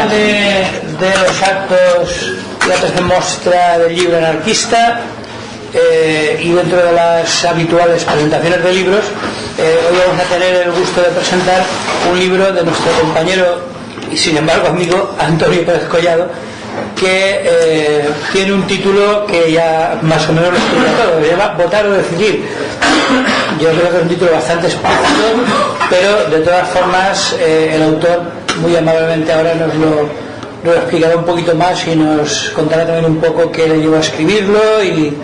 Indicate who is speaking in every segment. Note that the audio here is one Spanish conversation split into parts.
Speaker 1: de los actos de mostra del libro anarquista, y dentro de las habituales presentaciones de libros, hoy vamos a tener el gusto de presentar un libro de nuestro compañero y sin embargo amigo Antonio Pérez Collado, que tiene un título que ya más o menos lo explica todo, se llama Votar o Decidir. Yo creo que es un título bastante explícito, pero de todas formas el autor muy amablemente ahora nos lo explicará un poquito más y nos contará también un poco qué le llevó a escribirlo y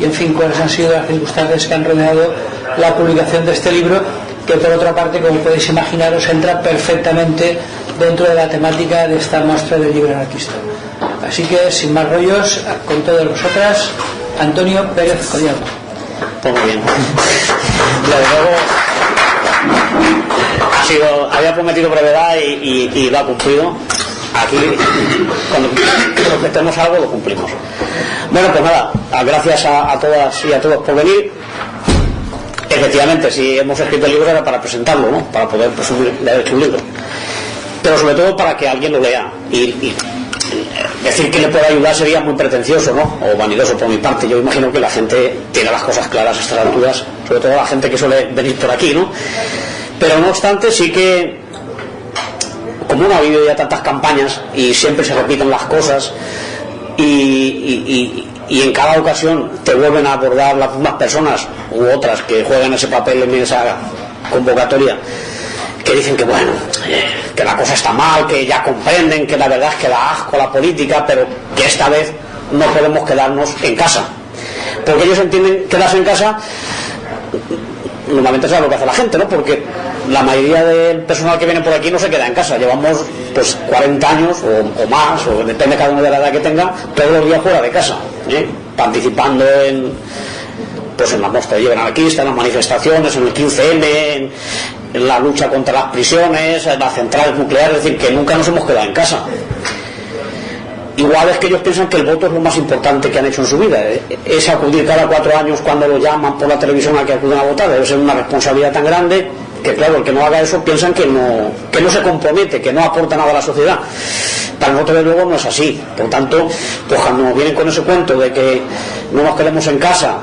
Speaker 1: en fin, cuáles han sido las circunstancias que han rodeado la publicación de este libro, que por otra parte, como podéis imaginaros, entra perfectamente dentro de la temática de esta muestra del libro anarquista. Así que, sin más rollos, con todas vosotras, Antonio Pérez Collado.
Speaker 2: Pues muy bien. Desde luego, había prometido brevedad y lo ha cumplido. Aquí, cuando prometemos algo, lo cumplimos. Bueno, pues nada, gracias a todas y a todos por venir. Efectivamente, si hemos escrito el libro era para presentarlo, ¿no? Para poder presumir de haber hecho un libro. Pero sobre todo para que alguien lo lea. Y decir que le pueda ayudar sería muy pretencioso, ¿no? O vanidoso por mi parte. Yo imagino que la gente tiene las cosas claras a estas alturas, sobre todo la gente que suele venir por aquí, ¿no? Pero no obstante, sí que, como no ha habido ya tantas campañas y siempre se repiten las cosas y en cada ocasión te vuelven a abordar las mismas personas u otras que juegan ese papel en esa convocatoria, que dicen que bueno, que la cosa está mal, que ya comprenden que la verdad es que da asco la política, pero que esta vez no podemos quedarnos en casa, porque ellos entienden quedarse en casa. Normalmente es lo que hace la gente, ¿no? Porque la mayoría del personal que viene por aquí no se queda en casa. Llevamos pues 40 años o más, o depende cada uno de la edad que tenga, todos los días fuera de casa, participando en la muestra de libro anarquista, en las manifestaciones, en el 15M, en la lucha contra las prisiones, en las centrales nucleares. Es decir, que nunca nos hemos quedado en casa. Igual es que ellos piensan que el voto es lo más importante que han hecho en su vida. Es acudir cada 4 años cuando lo llaman por la televisión a que acuden a votar. Debe ser una responsabilidad tan grande que, claro, el que no haga eso piensan que no se compromete, que no aporta nada a la sociedad. Para nosotros, desde luego, no es así. Por tanto, pues cuando nos vienen con ese cuento de que no nos quedemos en casa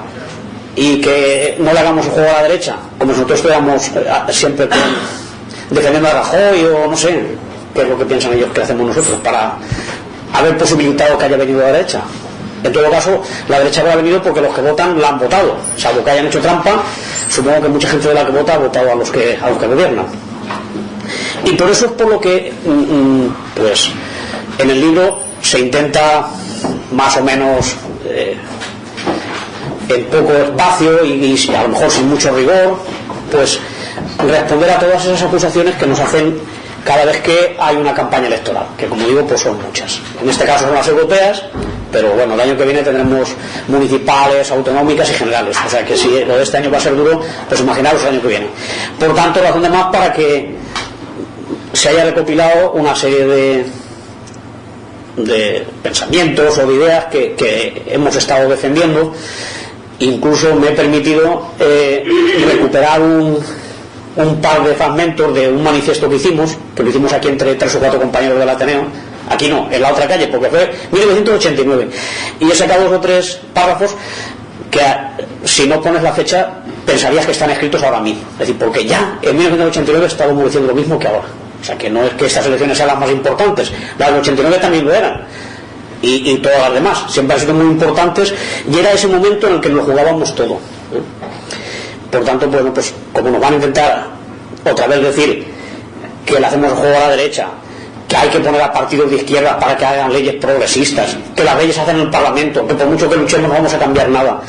Speaker 2: y que no le hagamos el juego a la derecha, como si nosotros estuviéramos siempre defendiendo a Rajoy o no sé qué es lo que piensan ellos que hacemos nosotros para haber posibilitado que haya venido la derecha. En todo caso, la derecha habrá venido porque los que votan la han votado, salvo que hayan hecho trampa. Supongo que mucha gente de la que vota ha votado a los que gobiernan. Y por eso es por lo que pues en el libro se intenta más o menos en poco espacio y a lo mejor sin mucho rigor, pues responder a todas esas acusaciones que nos hacen cada vez que hay una campaña electoral, que como digo, pues son muchas. En este caso son las europeas, pero bueno, el año que viene tendremos municipales, autonómicas y generales. O sea que si lo de este año va a ser duro, pues imaginaros el año que viene. Por tanto, razón de más para que se haya recopilado una serie de pensamientos o de ideas que hemos estado defendiendo. Incluso me he permitido recuperar un par de fragmentos de un manifiesto que lo hicimos aquí entre 3 o 4 compañeros del Ateneo. Aquí no, en la otra calle, porque fue 1989. Y he sacado 2 o 3 párrafos que, si no pones la fecha, pensarías que están escritos ahora mismo. Es decir, porque ya en 1989 estábamos diciendo lo mismo que ahora. O sea, que no es que estas elecciones sean las más importantes. Las del 89 también lo eran. Y todas las demás. Siempre han sido muy importantes. Y era ese momento en el que nos jugábamos todo. Por tanto, bueno, pues como nos van a intentar otra vez decir que le hacemos el juego a la derecha, que hay que poner a partidos de izquierda para que hagan leyes progresistas, que las leyes se hacen en el Parlamento, que por mucho que luchemos no vamos a cambiar nada,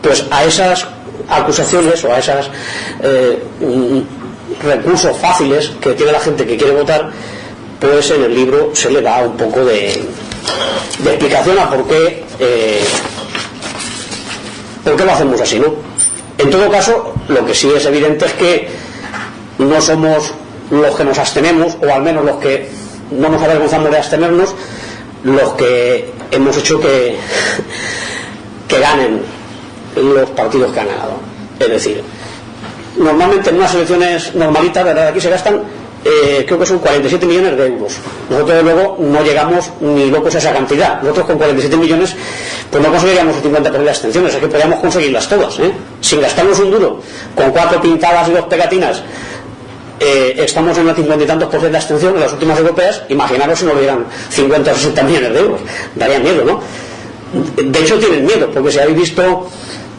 Speaker 2: pues a esas acusaciones o a esos recursos fáciles que tiene la gente que quiere votar, pues en el libro se le da un poco de explicación a por qué lo hacemos así, ¿no? En todo caso, lo que sí es evidente es que no somos los que nos abstenemos, o al menos los que no nos avergonzamos de abstenernos, los que hemos hecho que ganen los partidos que han ganado. Es decir, normalmente en unas elecciones normalitas, ¿verdad?, aquí se gastan creo que son 47 millones de euros. Nosotros luego no llegamos ni locos a esa cantidad. Nosotros con 47 millones pues no conseguiríamos el 50% de las abstenciones, es que podríamos conseguirlas todas, sin gastarnos un duro, con 4 pintadas y 2 pegatinas. Estamos en el 50 y tantos % de abstención en las últimas europeas. Imaginaros si nos dieran 50 o 60 millones de euros, daría miedo, ¿no? De hecho tienen miedo, porque si habéis visto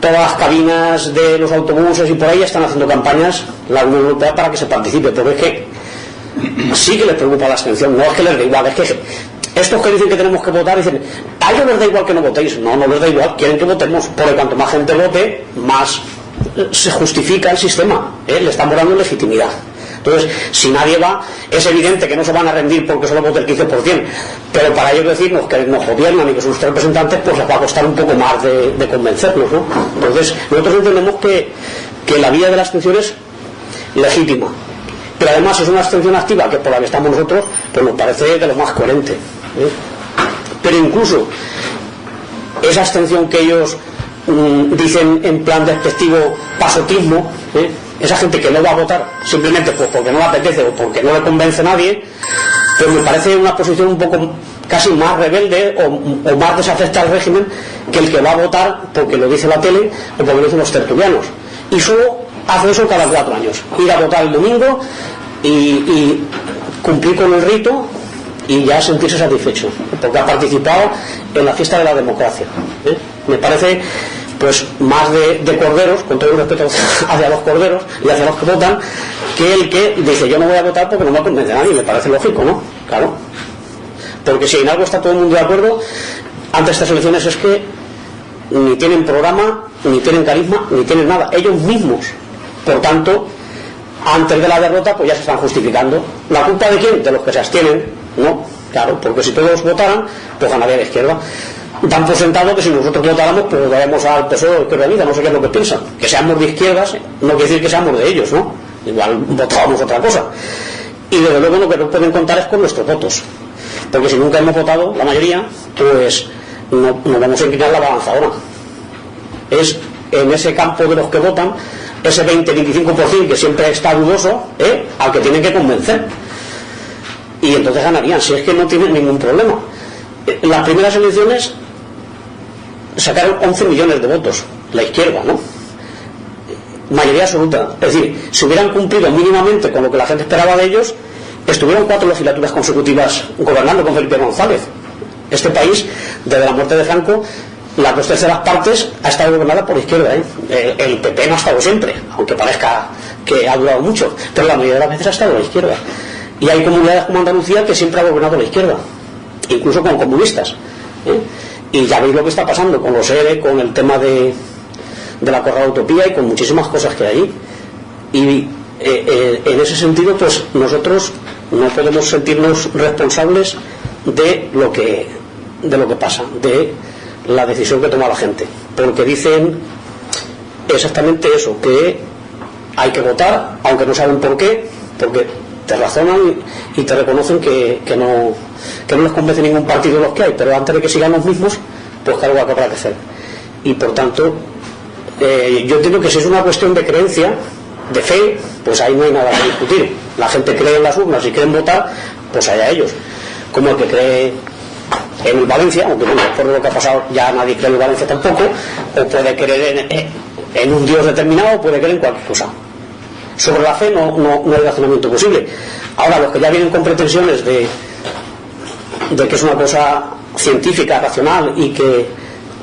Speaker 2: todas las cabinas de los autobuses y por ahí están haciendo campañas la Unión Europea para que se participe, porque es que sí que les preocupa la abstención, no es que les da igual, es que estos que dicen que tenemos que votar dicen, a ellos les da igual que no votéis. No les da igual, quieren que votemos, porque cuanto más gente vote, más se justifica el sistema, le estamos dando legitimidad. Entonces, si nadie va, es evidente que no se van a rendir porque solo vote el 15%, pero para ellos decirnos que nos gobiernan y que son nuestros representantes, pues les va a costar un poco más de convencernos, ¿no? Entonces, nosotros entendemos que la vía de la abstención es legítima, pero además es una abstención activa, que por la que estamos nosotros, pues nos parece de lo más coherente, Pero incluso esa abstención que ellos dicen en plan despectivo pasotismo, esa gente que no va a votar simplemente pues porque no le apetece o porque no le convence a nadie, pues me parece una posición un poco casi más rebelde o más desafecta al régimen que el que va a votar porque lo dice la tele o porque lo dicen los tertulianos, y solo hace eso cada 4 años, ir a votar el domingo y cumplir con el rito y ya sentirse satisfecho porque ha participado en la fiesta de la democracia. Me parece pues más de corderos, con todo el respeto hacia los corderos y hacia los que votan, que el que dice yo no voy a votar porque no me convence a nadie. Me parece lógico, ¿no? Claro, porque si en algo está todo el mundo de acuerdo ante estas elecciones es que ni tienen programa, ni tienen carisma, ni tienen nada, ellos mismos. Por tanto, antes de la derrota pues ya se están justificando. ¿La culpa de quién? De los que se abstienen, ¿no? Claro, porque si todos votaran pues ganaría la izquierda. Dan por sentado que si nosotros votáramos pues vayamos al PSOE o Izquierda Unida, no sé qué es lo que piensan, que seamos de izquierdas no quiere decir que seamos de ellos, ¿no? Igual votábamos otra cosa, y desde luego lo que no pueden contar es con nuestros votos, porque si nunca hemos votado la mayoría pues no vamos a inclinar la balanza ahora. Es en ese campo de los que votan, ese 20-25% que siempre está dudoso, al que tienen que convencer, y entonces ganarían, si es que no tienen ningún problema. Las primeras elecciones sacaron 11 millones de votos, la izquierda, ¿no? Mayoría absoluta. Es decir, si hubieran cumplido mínimamente con lo que la gente esperaba de ellos, estuvieron 4 legislaturas consecutivas gobernando con Felipe González. Este país, desde la muerte de Franco, las 2/3 partes ha estado gobernada por la izquierda, El PP no ha estado siempre, aunque parezca que ha durado mucho, pero la mayoría de las veces ha estado a la izquierda. Y hay comunidades como Andalucía que siempre ha gobernado la izquierda, incluso con comunistas, y ya veis lo que está pasando con los ERE, con el tema de la Corral Utopía y con muchísimas cosas que hay allí. Y en ese sentido pues nosotros no podemos sentirnos responsables de lo que pasa, de la decisión que toma la gente, porque dicen exactamente eso, que hay que votar aunque no saben por qué, porque te razonan y te reconocen que no les convence ningún partido de los que hay, pero antes de que sigan los mismos pues que algo habrá que hacer. Y por tanto yo entiendo que si es una cuestión de creencia, de fe, pues ahí no hay nada que discutir. La gente cree en las urnas y quieren votar, pues allá ellos, como el que cree en el Valencia, aunque bueno, por lo que ha pasado ya nadie cree en el Valencia tampoco, o puede creer en un Dios determinado, o puede creer en cualquier cosa. Sobre la fe no hay razonamiento posible. Ahora, los que ya vienen con pretensiones de que es una cosa científica, racional y que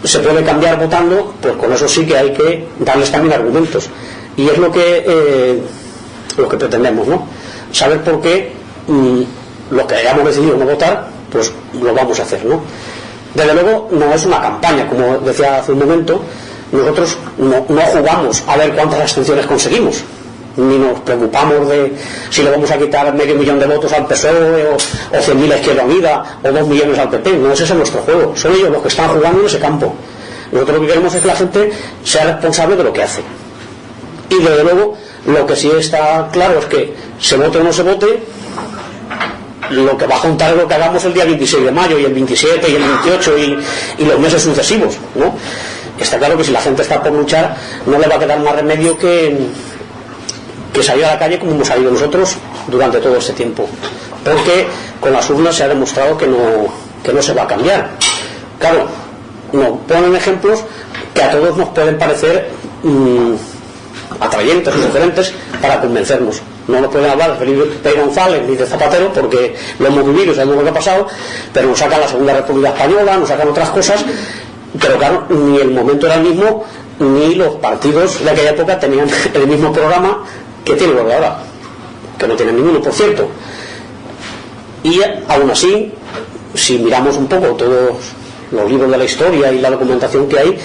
Speaker 2: se puede cambiar votando, pues con eso sí que hay que darles también argumentos, y es lo que pretendemos, ¿no? Saber por qué los que hayamos decidido no votar pues lo vamos a hacer, ¿no? Desde luego no es una campaña, como decía hace un momento. Nosotros no jugamos a ver cuántas abstenciones conseguimos, ni nos preocupamos de si le vamos a quitar 500.000 de votos al PSOE o 100.000 a Izquierda Unida o 2 millones al PP. No es ese nuestro juego, son ellos los que están jugando en ese campo. Nosotros lo que queremos es que la gente sea responsable de lo que hace, y desde luego lo que sí está claro es que se vote o no se vote, lo que va a contar es lo que hagamos el día 26 de mayo y el 27 y el 28 y los meses sucesivos, ¿no? Está claro que si la gente está por luchar no le va a quedar más remedio que que salió a la calle como hemos salido nosotros durante todo este tiempo, porque con las urnas se ha demostrado que no se va a cambiar. Claro, nos ponen ejemplos que a todos nos pueden parecer atrayentes o sugerentes para convencernos. No nos pueden hablar de Felipe González ni de Zapatero porque lo hemos vivido, sabemos lo que ha pasado, pero nos sacan la Segunda República Española, nos sacan otras cosas, pero claro, ni el momento era el mismo, ni los partidos de aquella época tenían el mismo programa que tienen los de ahora, que no tienen ninguno, por cierto. Y aún así, si miramos un poco todos los libros de la historia y la documentación que hay,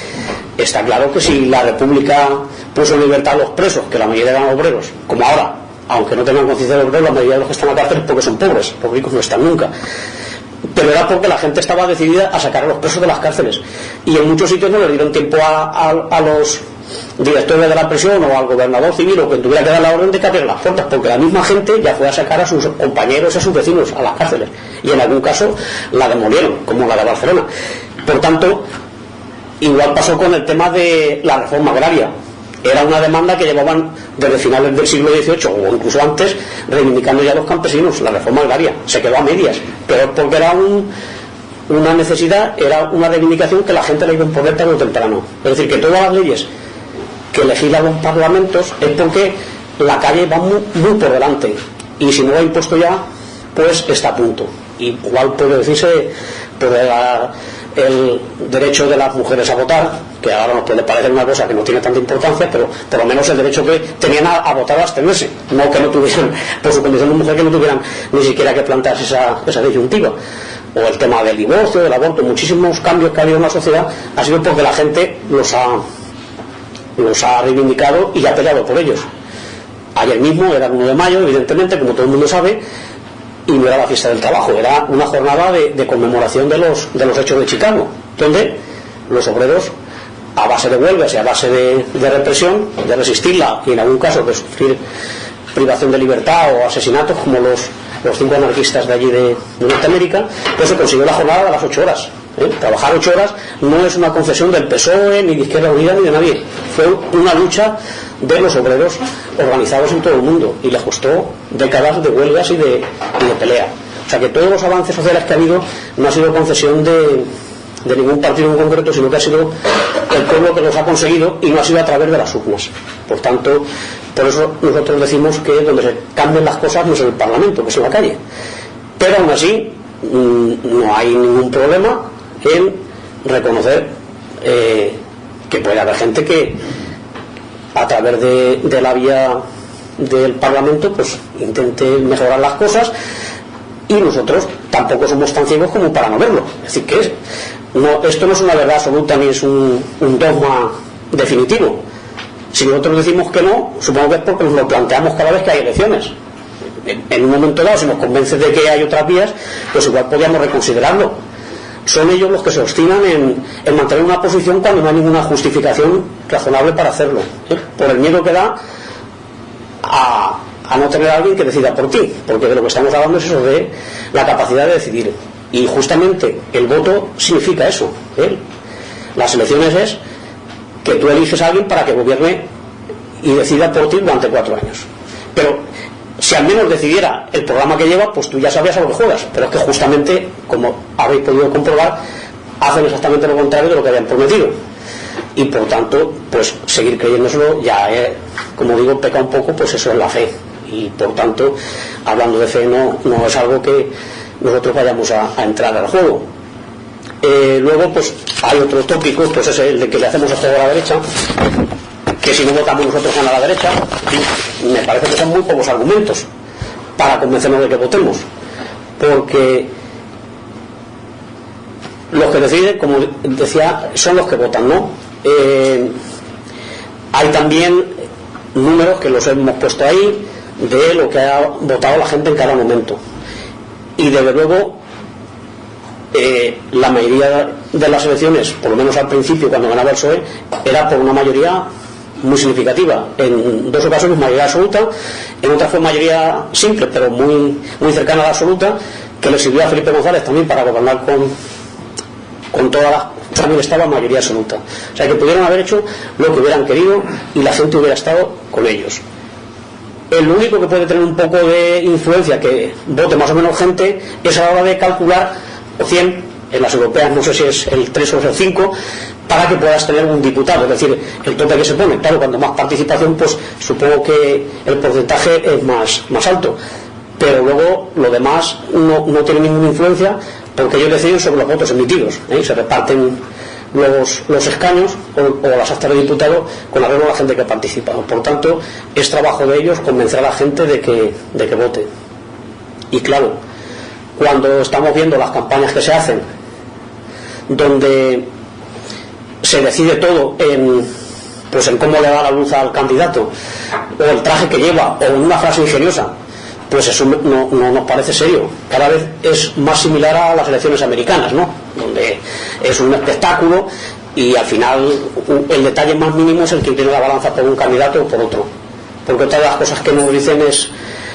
Speaker 2: está claro que si la República puso en libertad a los presos, que la mayoría eran obreros, como ahora, aunque no tengan conciencia de obreros, la mayoría de los que están en la cárcel es porque son pobres, los ricos no están nunca, pero era porque la gente estaba decidida a sacar a los presos de las cárceles, y en muchos sitios no le dieron tiempo a los directores de la prisión o al gobernador civil o quien tuviera que dar la orden de que abrieran las puertas, porque la misma gente ya fue a sacar a sus compañeros y a sus vecinos a las cárceles, y en algún caso la demolieron, como la de Barcelona. Por tanto, igual pasó con el tema de la reforma agraria. Era una demanda que llevaban desde finales del siglo XVIII o incluso antes reivindicando ya los campesinos, la reforma agraria. Se quedó a medias, pero es porque era una necesidad, era una reivindicación que la gente le iba a imponer tarde o temprano. Es decir, que todas las leyes que legislan los parlamentos es porque la calle va muy por delante, y si no lo ha impuesto ya, pues está a punto. Igual puede decirse el derecho de las mujeres a votar, que ahora nos puede parecer una cosa que no tiene tanta importancia, pero por lo menos el derecho que tenían a votar o a abstenerse, no que no tuvieran, por su condición de mujer, que no tuvieran ni siquiera que plantearse esa disyuntiva. O el tema del divorcio, del aborto, muchísimos cambios que ha habido en la sociedad ha sido porque la gente los ha reivindicado y ha peleado por ellos. Ayer mismo era el 1 de mayo, evidentemente, como todo el mundo sabe, y no era la fiesta del trabajo, era una jornada de conmemoración de los hechos de Chicago, donde los obreros, a base de huelgas y a base de represión, de resistirla y en algún caso de sufrir privación de libertad o asesinatos como los 5 anarquistas de allí de Norteamérica, pues se consiguió la jornada de las 8 horas. Trabajar 8 horas no es una concesión del PSOE, ni de Izquierda Unida, ni de nadie. Fue una lucha de los obreros organizados en todo el mundo, y les costó décadas de huelgas y de pelea. O sea que todos los avances sociales que ha habido no ha sido concesión de ningún partido en concreto, sino que ha sido el pueblo que los ha conseguido, y no ha sido a través de las urnas. Por tanto, por eso nosotros decimos que donde se cambien las cosas no es en el Parlamento, que es en la calle. Pero aún así no hay ningún problema en reconocer que puede haber gente que a través de la vía del Parlamento pues intente mejorar las cosas, y nosotros tampoco somos tan ciegos como para no verlo. Es decir, que esto no es una verdad absoluta ni es un dogma definitivo. Si nosotros decimos que no, supongo que es porque nos lo planteamos cada vez que hay elecciones. En un momento dado, si nos convence de que hay otras vías, pues igual podríamos reconsiderarlo. Son ellos los que se obstinan en mantener una posición cuando no hay ninguna justificación razonable para hacerlo, por el miedo que da a no tener a alguien que decida por ti, porque de lo que estamos hablando es eso, de la capacidad de decidir, y justamente el voto significa eso. Las elecciones es que tú eliges a alguien para que gobierne y decida por ti durante 4 años, pero si al menos decidiera el programa que lleva, pues tú ya sabías a lo que juegas. Pero es que justamente, como habéis podido comprobar, hacen exactamente lo contrario de lo que habían prometido, y por tanto pues seguir creyéndoselo ya como digo, peca un poco, pues eso es la fe, y por tanto, hablando de fe, no es algo que nosotros vayamos a entrar al juego. Luego pues hay otro tópico, pues es el de que le hacemos el juego a la derecha, que si no votamos nosotros gana la derecha. Me parece que son muy pocos argumentos para convencernos de que votemos, porque los que deciden, como decía, son los que votan, ¿no? Hay también números que los hemos puesto ahí de lo que ha votado la gente en cada momento, y desde luego la mayoría de las elecciones, por lo menos al principio cuando ganaba el PSOE, era por una mayoría muy significativa. En 2 ocasiones mayoría absoluta, en otras fue mayoría simple pero muy cercana a la absoluta, que le sirvió a Felipe González también para gobernar con todas las, también estaba mayoría absoluta. O sea que pudieron haber hecho lo que hubieran querido y la gente hubiera estado con ellos. el único que puede tener un poco de influencia, que vote más o menos gente, es a la hora de calcular 100, en las europeas no sé si es el 3 o el 5, para que puedas tener un diputado, es decir, el tope que se pone. Claro, cuando más participación, pues supongo que el porcentaje es más alto, pero luego lo demás no tiene ninguna influencia, porque ellos deciden sobre los votos emitidos, se reparten los escaños o las actas de diputado con arreglo a la gente que participa. Por tanto, es trabajo de ellos convencer a la gente de que vote. Y claro, cuando estamos viendo las campañas que se hacen, donde se decide todo en cómo le da la luz al candidato, o el traje que lleva, o en una frase ingeniosa, pues eso no nos parece serio. Cada vez es más similar a las elecciones americanas, ¿no? Donde es un espectáculo y al final el detalle más mínimo es el que tiene la balanza por un candidato o por otro. Porque todas las cosas que nos dicen es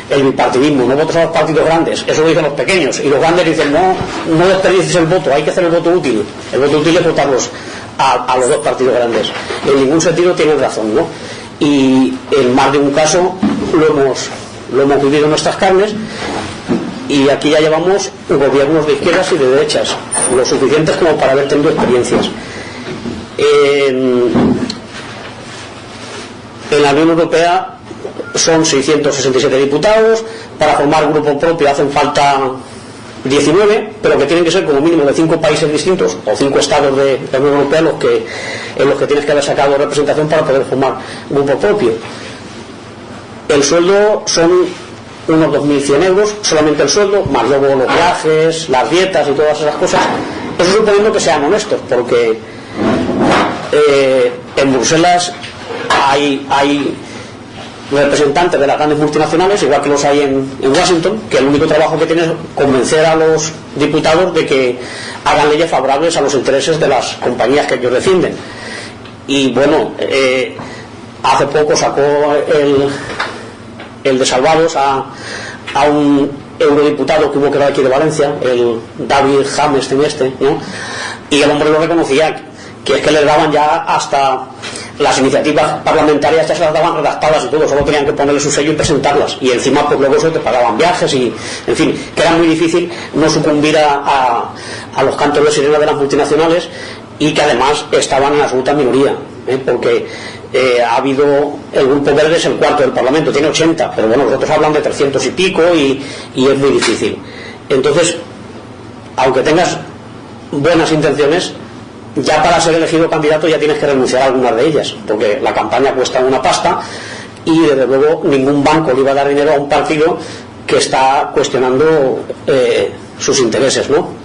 Speaker 2: el bipartidismo, no votos a los partidos grandes, eso lo dicen los pequeños, y los grandes dicen no desperdicies el voto, hay que hacer el voto útil. El voto útil es votarlos a los dos partidos grandes. En ningún sentido tienen razón, ¿no? Y en más de un caso lo hemos vivido en nuestras carnes, y aquí ya llevamos gobiernos de izquierdas y de derechas, lo suficientes como para haber tenido experiencias. En la Unión Europea son 667 diputados, para formar grupo propio hacen falta 19, pero que tienen que ser como mínimo de 5 países distintos o 5 estados de la Unión Europea en los que tienes que haber sacado representación para poder formar grupo propio. El sueldo son unos 2.100 euros, solamente el sueldo, más luego los viajes, las dietas y todas esas cosas. Eso suponiendo que sean honestos, porque en Bruselas hay representantes de las grandes multinacionales, igual que los hay en Washington, que el único trabajo que tienen es convencer a los diputados de que hagan leyes favorables a los intereses de las compañías que ellos defienden. Y bueno, hace poco sacó el de Salvados a un eurodiputado que hubo que era aquí de Valencia, el David James, ¿no? Y el hombre lo reconocía, que es que les daban ya hasta las iniciativas parlamentarias, ya se las daban redactadas y todo, solo tenían que ponerle su sello y presentarlas, y encima pues luego eso te pagaban viajes y, en fin, que era muy difícil no sucumbir a los cantos de sirena de las multinacionales, y que además estaban en absoluta minoría, porque ha habido, el Grupo Verde es el cuarto del Parlamento, tiene 80, pero bueno, los otros hablan de 300 y pico y es muy difícil. Entonces, aunque tengas buenas intenciones, ya para ser elegido candidato ya tienes que renunciar a algunas de ellas, porque la campaña cuesta una pasta, y desde luego ningún banco le iba a dar dinero a un partido que está cuestionando sus intereses, ¿no?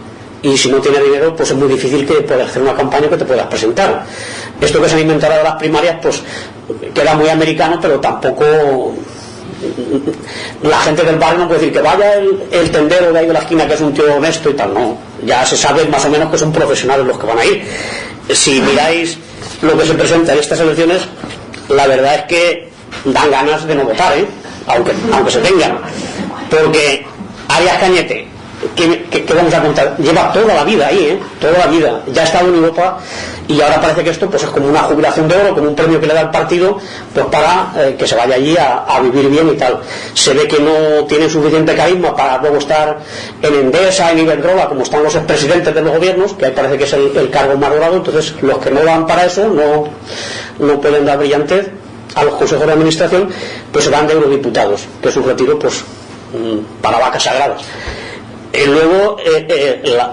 Speaker 2: Y si no tiene dinero, pues es muy difícil que puedas hacer una campaña que te puedas presentar. Esto que se han inventado de las primarias, pues queda muy americano, pero tampoco la gente del barrio no puede decir que vaya el tendero de ahí de la esquina, que es un tío honesto y tal. No, ya se sabe más o menos que son profesionales los que van a ir. Si miráis lo que se presenta en estas elecciones, la verdad es que dan ganas de no votar, aunque se tengan, porque Arias Cañete, ¿qué vamos a contar? Lleva toda la vida ahí, toda la vida, ya ha estado en Europa, y ahora parece que esto pues es como una jubilación de oro, como un premio que le da el partido, pues para que se vaya allí a vivir bien y tal. Se ve que no tiene suficiente carisma para luego estar en Endesa, en Iberdrola, como están los expresidentes de los gobiernos, que ahí parece que es el cargo más dorado. Entonces los que no van para eso no pueden dar brillantez a los consejos de administración, pues se van de eurodiputados, que es un retiro pues para vacas sagradas. Y luego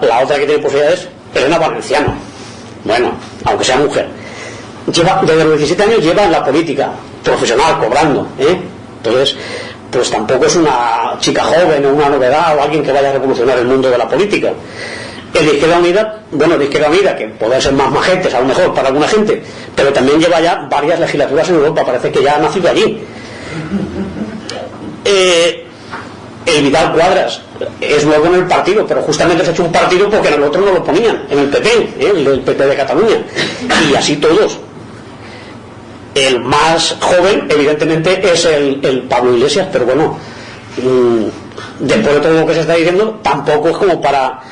Speaker 2: la otra que tiene posibilidades es Elena Valenciano. Bueno, aunque sea mujer, desde los 17 años lleva en la política profesional, cobrando, entonces pues tampoco es una chica joven o una novedad o alguien que vaya a revolucionar el mundo de la política. El de Izquierda Unida, de Izquierda Unida, que puede ser más majentes a lo mejor para alguna gente, pero también lleva ya varias legislaturas en Europa, parece que ya ha nacido allí. El Vidal Cuadras es nuevo en el partido, pero justamente se ha hecho un partido porque en el otro no lo ponían, en el PP, el PP de Cataluña, y así todos. El más joven evidentemente es el Pablo Iglesias, pero bueno, después de todo lo que se está diciendo, tampoco es como para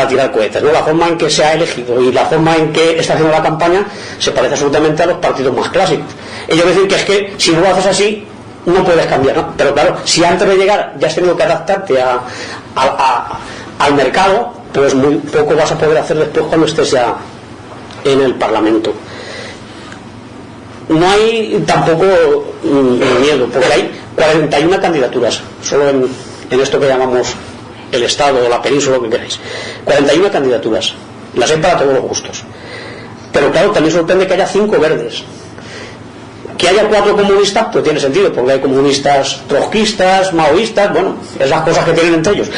Speaker 2: tirar cohetes, ¿no? La forma en que se ha elegido y la forma en que está haciendo la campaña se parece absolutamente a los partidos más clásicos. Ellos dicen que es que si no lo haces así no puedes cambiar, ¿no? Pero claro, si antes de llegar ya has tenido que adaptarte al mercado, pues muy poco vas a poder hacer después cuando estés ya en el Parlamento. No hay tampoco miedo, porque hay 41 candidaturas, solo en esto que llamamos el Estado o la península, lo que queráis. 41 candidaturas, las hay para todos los gustos. Pero claro, también sorprende que haya 5 verdes. Que haya 4 comunistas, pues tiene sentido, porque hay comunistas trotskistas, maoístas, bueno, esas cosas que tienen entre ellos.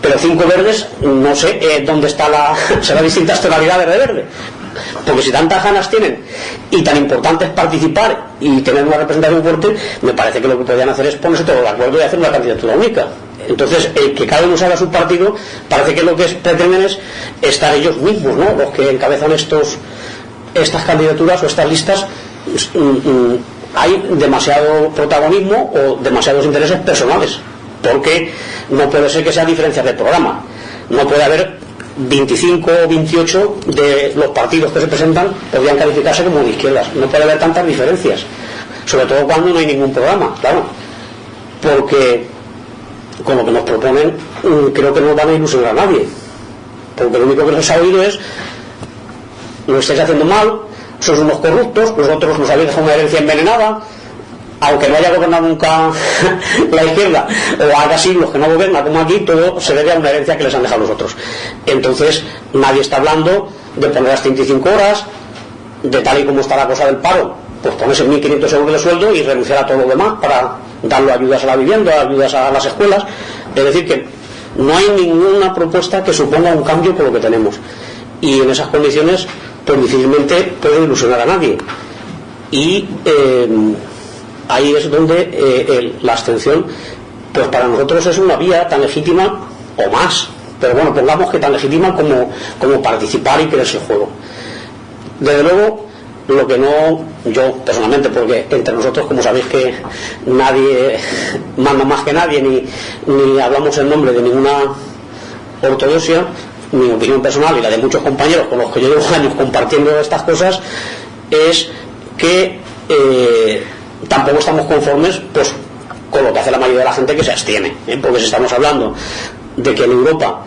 Speaker 2: Pero 5 verdes, no sé dónde está será distintas tonalidades de verde. Porque si tantas ganas tienen y tan importante es participar y tener una representación fuerte, me parece que lo que podrían hacer es ponerse todos de acuerdo y hacer una candidatura única. Entonces, que cada uno salga a su partido, parece que lo que pretenden es estar ellos mismos, ¿no? Los que encabezan estas candidaturas o estas listas. Hay demasiado protagonismo o demasiados intereses personales, porque no puede ser que sea diferencias de programa. No puede haber 25 o 28 de los partidos que se presentan podrían calificarse como de izquierdas. No puede haber tantas diferencias, sobre todo cuando no hay ningún programa, claro, porque con lo que nos proponen creo que no van a ilusionar a nadie, porque lo único que les ha oído es: lo estáis haciendo mal, sois unos corruptos, vosotros nos habéis dejado una herencia envenenada. Aunque no haya gobernado nunca la izquierda, o haga siglos que no gobierna como aquí, todo se debe a una herencia que les han dejado los otros. Entonces nadie está hablando de poner las 35 horas, de tal y como está la cosa del paro, pues ponerse 1.500 euros de sueldo y renunciar a todo lo demás para darle ayudas a la vivienda, ayudas a las escuelas. Es decir, que no hay ninguna propuesta que suponga un cambio con lo que tenemos, y en esas condiciones pues difícilmente puede ilusionar a nadie. Y ahí es donde la abstención, pues para nosotros es una vía tan legítima o más, pero bueno, pongamos que tan legítima como participar y creerse el juego. Desde luego, lo que no, yo personalmente, porque entre nosotros, como sabéis que nadie manda más que nadie, ni hablamos en nombre de ninguna ortodoxia, mi opinión personal y la de muchos compañeros con los que yo llevo años compartiendo estas cosas, es que tampoco estamos conformes pues con lo que hace la mayoría de la gente que se abstiene, porque si estamos hablando de que en Europa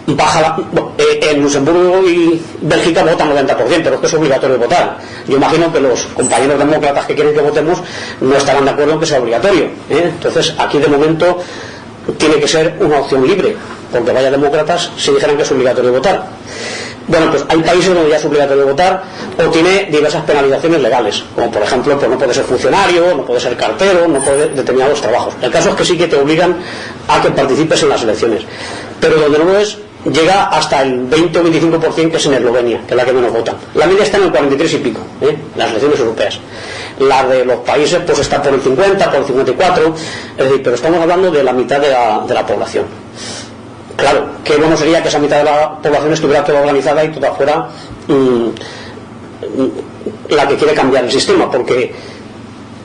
Speaker 2: en Luxemburgo y Bélgica votan 90%, pero es que es obligatorio votar. Yo imagino que los compañeros demócratas que quieren que votemos no estarán de acuerdo en que sea obligatorio, entonces aquí de momento tiene que ser una opción libre, porque vaya demócratas si dijeran que es obligatorio votar. Bueno, pues hay países donde ya es obligatorio votar o tiene diversas penalizaciones legales, como por ejemplo, pues no puede ser funcionario, no puede ser cartero, no puede determinados trabajos. El caso es que sí que te obligan a que participes en las elecciones, pero donde no lo es, llega hasta el 20 o 25%, que es en Eslovenia, que es la que menos votan. La media está en el 43 y pico, las elecciones europeas. La de los países pues está por el 50, por el 54, es decir, pero estamos hablando de la mitad de la población. Claro, qué bueno sería que esa mitad de la población estuviera toda organizada y toda fuera la que quiere cambiar el sistema, porque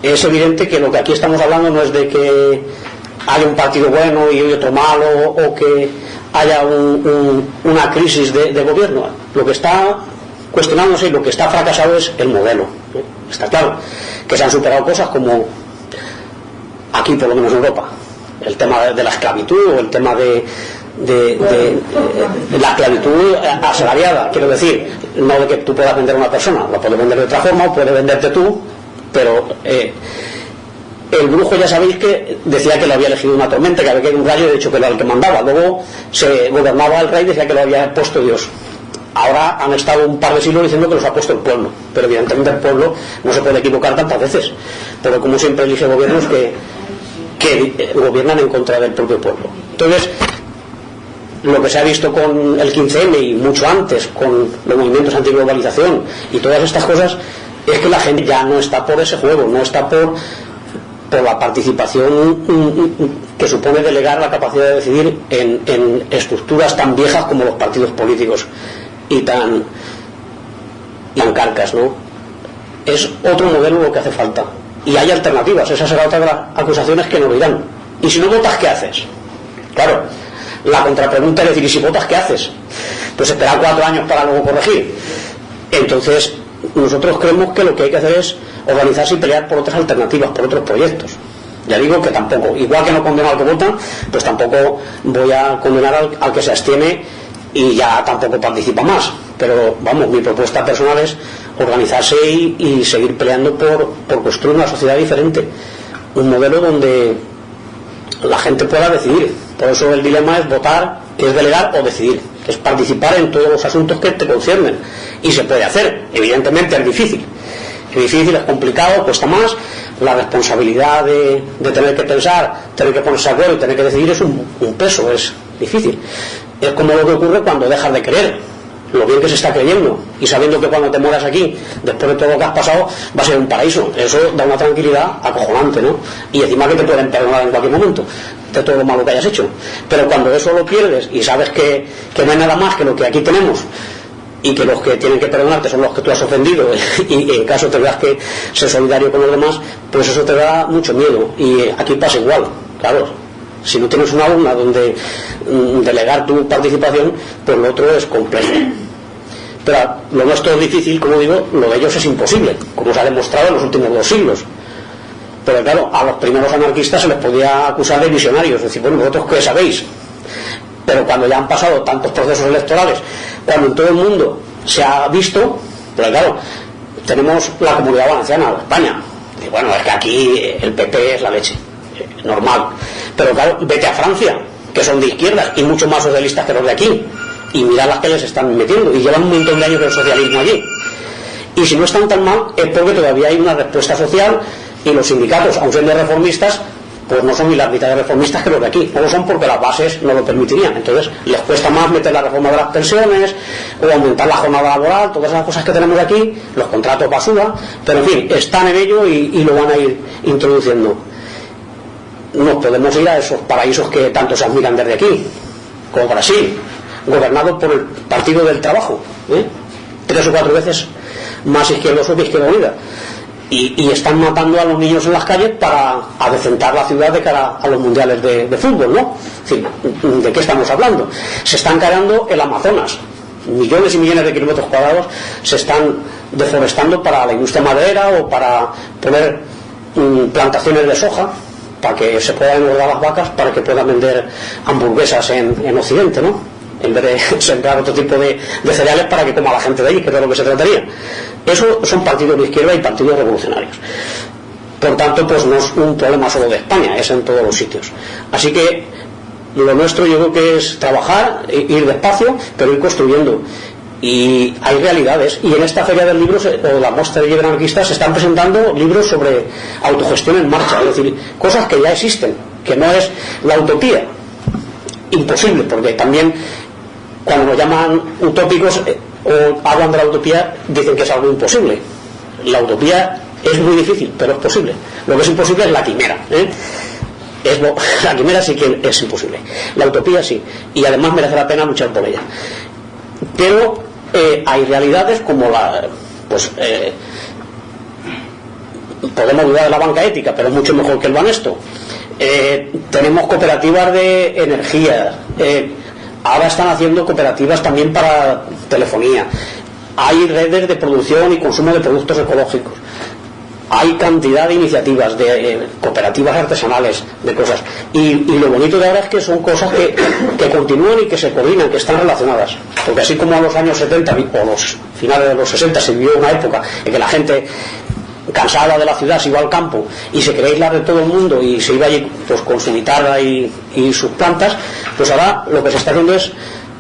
Speaker 2: es evidente que lo que aquí estamos hablando no es de que haya un partido bueno y otro malo, o que haya una crisis de gobierno. Lo que está cuestionándose y lo que está fracasado es el modelo. Está claro que se han superado cosas como aquí, por lo menos en Europa, el tema de la esclavitud, o el tema de la esclavitud asalariada, quiero decir, no de que tú puedas vender a una persona, la puedes vender de otra forma o puedes venderte tú, pero el brujo ya sabéis que decía que lo había elegido una tormenta, que había caído un rayo, de hecho que era el que mandaba, luego se gobernaba el rey, decía que lo había puesto Dios. Ahora han estado un par de siglos diciendo que los ha puesto el pueblo, pero evidentemente el pueblo no se puede equivocar tantas veces, pero como siempre elige gobiernos que gobiernan en contra del propio pueblo. Entonces, lo que se ha visto con el 15M y mucho antes con los movimientos antiglobalización y todas estas cosas, es que la gente ya no está por ese juego, no está por la participación que supone delegar la capacidad de decidir en estructuras tan viejas como los partidos políticos y tan carcas, ¿no? Es otro modelo lo que hace falta, y hay alternativas. Esa será otra de las acusaciones que nos dirán: ¿y si no votas, qué haces? Claro, la contrapregunta es decir: ¿y si votas, qué haces? Pues esperar 4 años para luego corregir. Entonces nosotros creemos que lo que hay que hacer es organizarse y pelear por otras alternativas, por otros proyectos. Ya digo que tampoco, igual que no condeno al que vota, pues tampoco voy a condenar al que se abstiene y ya tampoco participa más. Pero vamos, mi propuesta personal es organizarse y seguir peleando por construir una sociedad diferente, un modelo donde la gente pueda decidir. Por eso el dilema es votar, que es delegar, o decidir, que es participar en todos los asuntos que te conciernen. Y se puede hacer, evidentemente es difícil, es complicado, cuesta más. La responsabilidad de tener que pensar, tener que ponerse de acuerdo y tener que decidir es un peso, es difícil. Es como lo que ocurre cuando dejas de creer lo bien que se está creyendo y sabiendo que cuando te mueras aquí, después de todo lo que has pasado, va a ser un paraíso. Eso da una tranquilidad acojonante, ¿no? Y encima que te pueden perdonar en cualquier momento de todo lo malo que hayas hecho. Pero cuando eso lo pierdes y sabes que no hay nada más que lo que aquí tenemos, y que los que tienen que perdonarte son los que tú has ofendido, y en caso te veas que ser solidario con los demás, pues eso te da mucho miedo. Y aquí pasa igual, claro. Si no tienes una urna donde delegar tu participación, pues lo otro es complejo. Pero lo nuestro es difícil, como digo, lo de ellos es imposible, como se ha demostrado en los últimos 2 siglos. Pero claro, a los primeros anarquistas se les podía acusar de visionarios, es decir, bueno, vosotros qué sabéis. Pero cuando ya han pasado tantos procesos electorales, cuando en todo el mundo se ha visto, pero claro, tenemos la Comunidad Valenciana, España, y bueno, es que aquí el PP es la leche, normal. Pero claro, vete a Francia, que son de izquierdas y mucho más socialistas que los de aquí, y mirad las que les están metiendo, y llevan un montón de años del socialismo allí. Y si no están tan mal, es porque todavía hay una respuesta social, y los sindicatos, aunque sean de reformistas, pues no son ni la mitad de reformistas que los de aquí. No lo son porque las bases no lo permitirían. Entonces les cuesta más meter la reforma de las pensiones o aumentar la jornada laboral, todas esas cosas que tenemos aquí, los contratos basura, pero en fin, están en ello y lo van a ir introduciendo. Nos podemos ir a esos paraísos que tanto se admiran desde aquí, como Brasil, gobernado por el Partido del Trabajo, 3 o 4 veces más izquierdoso que Izquierda Unida. Y están matando a los niños en las calles para adecentar la ciudad de cara a los mundiales de fútbol, ¿no? Es decir, ¿de qué estamos hablando? Se están cargando el Amazonas, millones y millones de kilómetros cuadrados se están deforestando para la industria maderera o para poner plantaciones de soja para que se puedan engordar las vacas, para que puedan vender hamburguesas en Occidente, ¿no? En vez de sembrar otro tipo de cereales para que coma la gente de allí, que es de lo que se trataría. Eso son partidos de izquierda y partidos revolucionarios. Por tanto, pues no es un problema solo de España, es en todos los sitios. Así que lo nuestro yo creo que es trabajar, ir despacio, pero ir construyendo. Y hay realidades, y en esta feria del libro o la muestra de libros anarquistas se están presentando libros sobre autogestión en marcha, es decir, cosas que ya existen, que no es la utopía, imposible, porque también cuando nos llaman utópicos o hablan de la utopía dicen que es algo imposible. La utopía es muy difícil, pero es posible. Lo que es imposible es la quimera, la quimera sí que es imposible, la utopía sí, y además merece la pena luchar por ella. Pero hay realidades como podemos dudar de la banca ética, pero es mucho mejor que el Banesto. Tenemos cooperativas de energía, ahora están haciendo cooperativas también para telefonía, hay redes de producción y consumo de productos ecológicos, hay cantidad de iniciativas de cooperativas artesanales, de cosas, y lo bonito de ahora es que son cosas que continúan y que se coordinan, que están relacionadas, porque así como en los años 70 o los finales de los 60 se vivió una época en que la gente cansada de la ciudad se iba al campo y se quería aislar de todo el mundo y se iba allí pues con su guitarra y sus plantas, pues ahora lo que se está haciendo es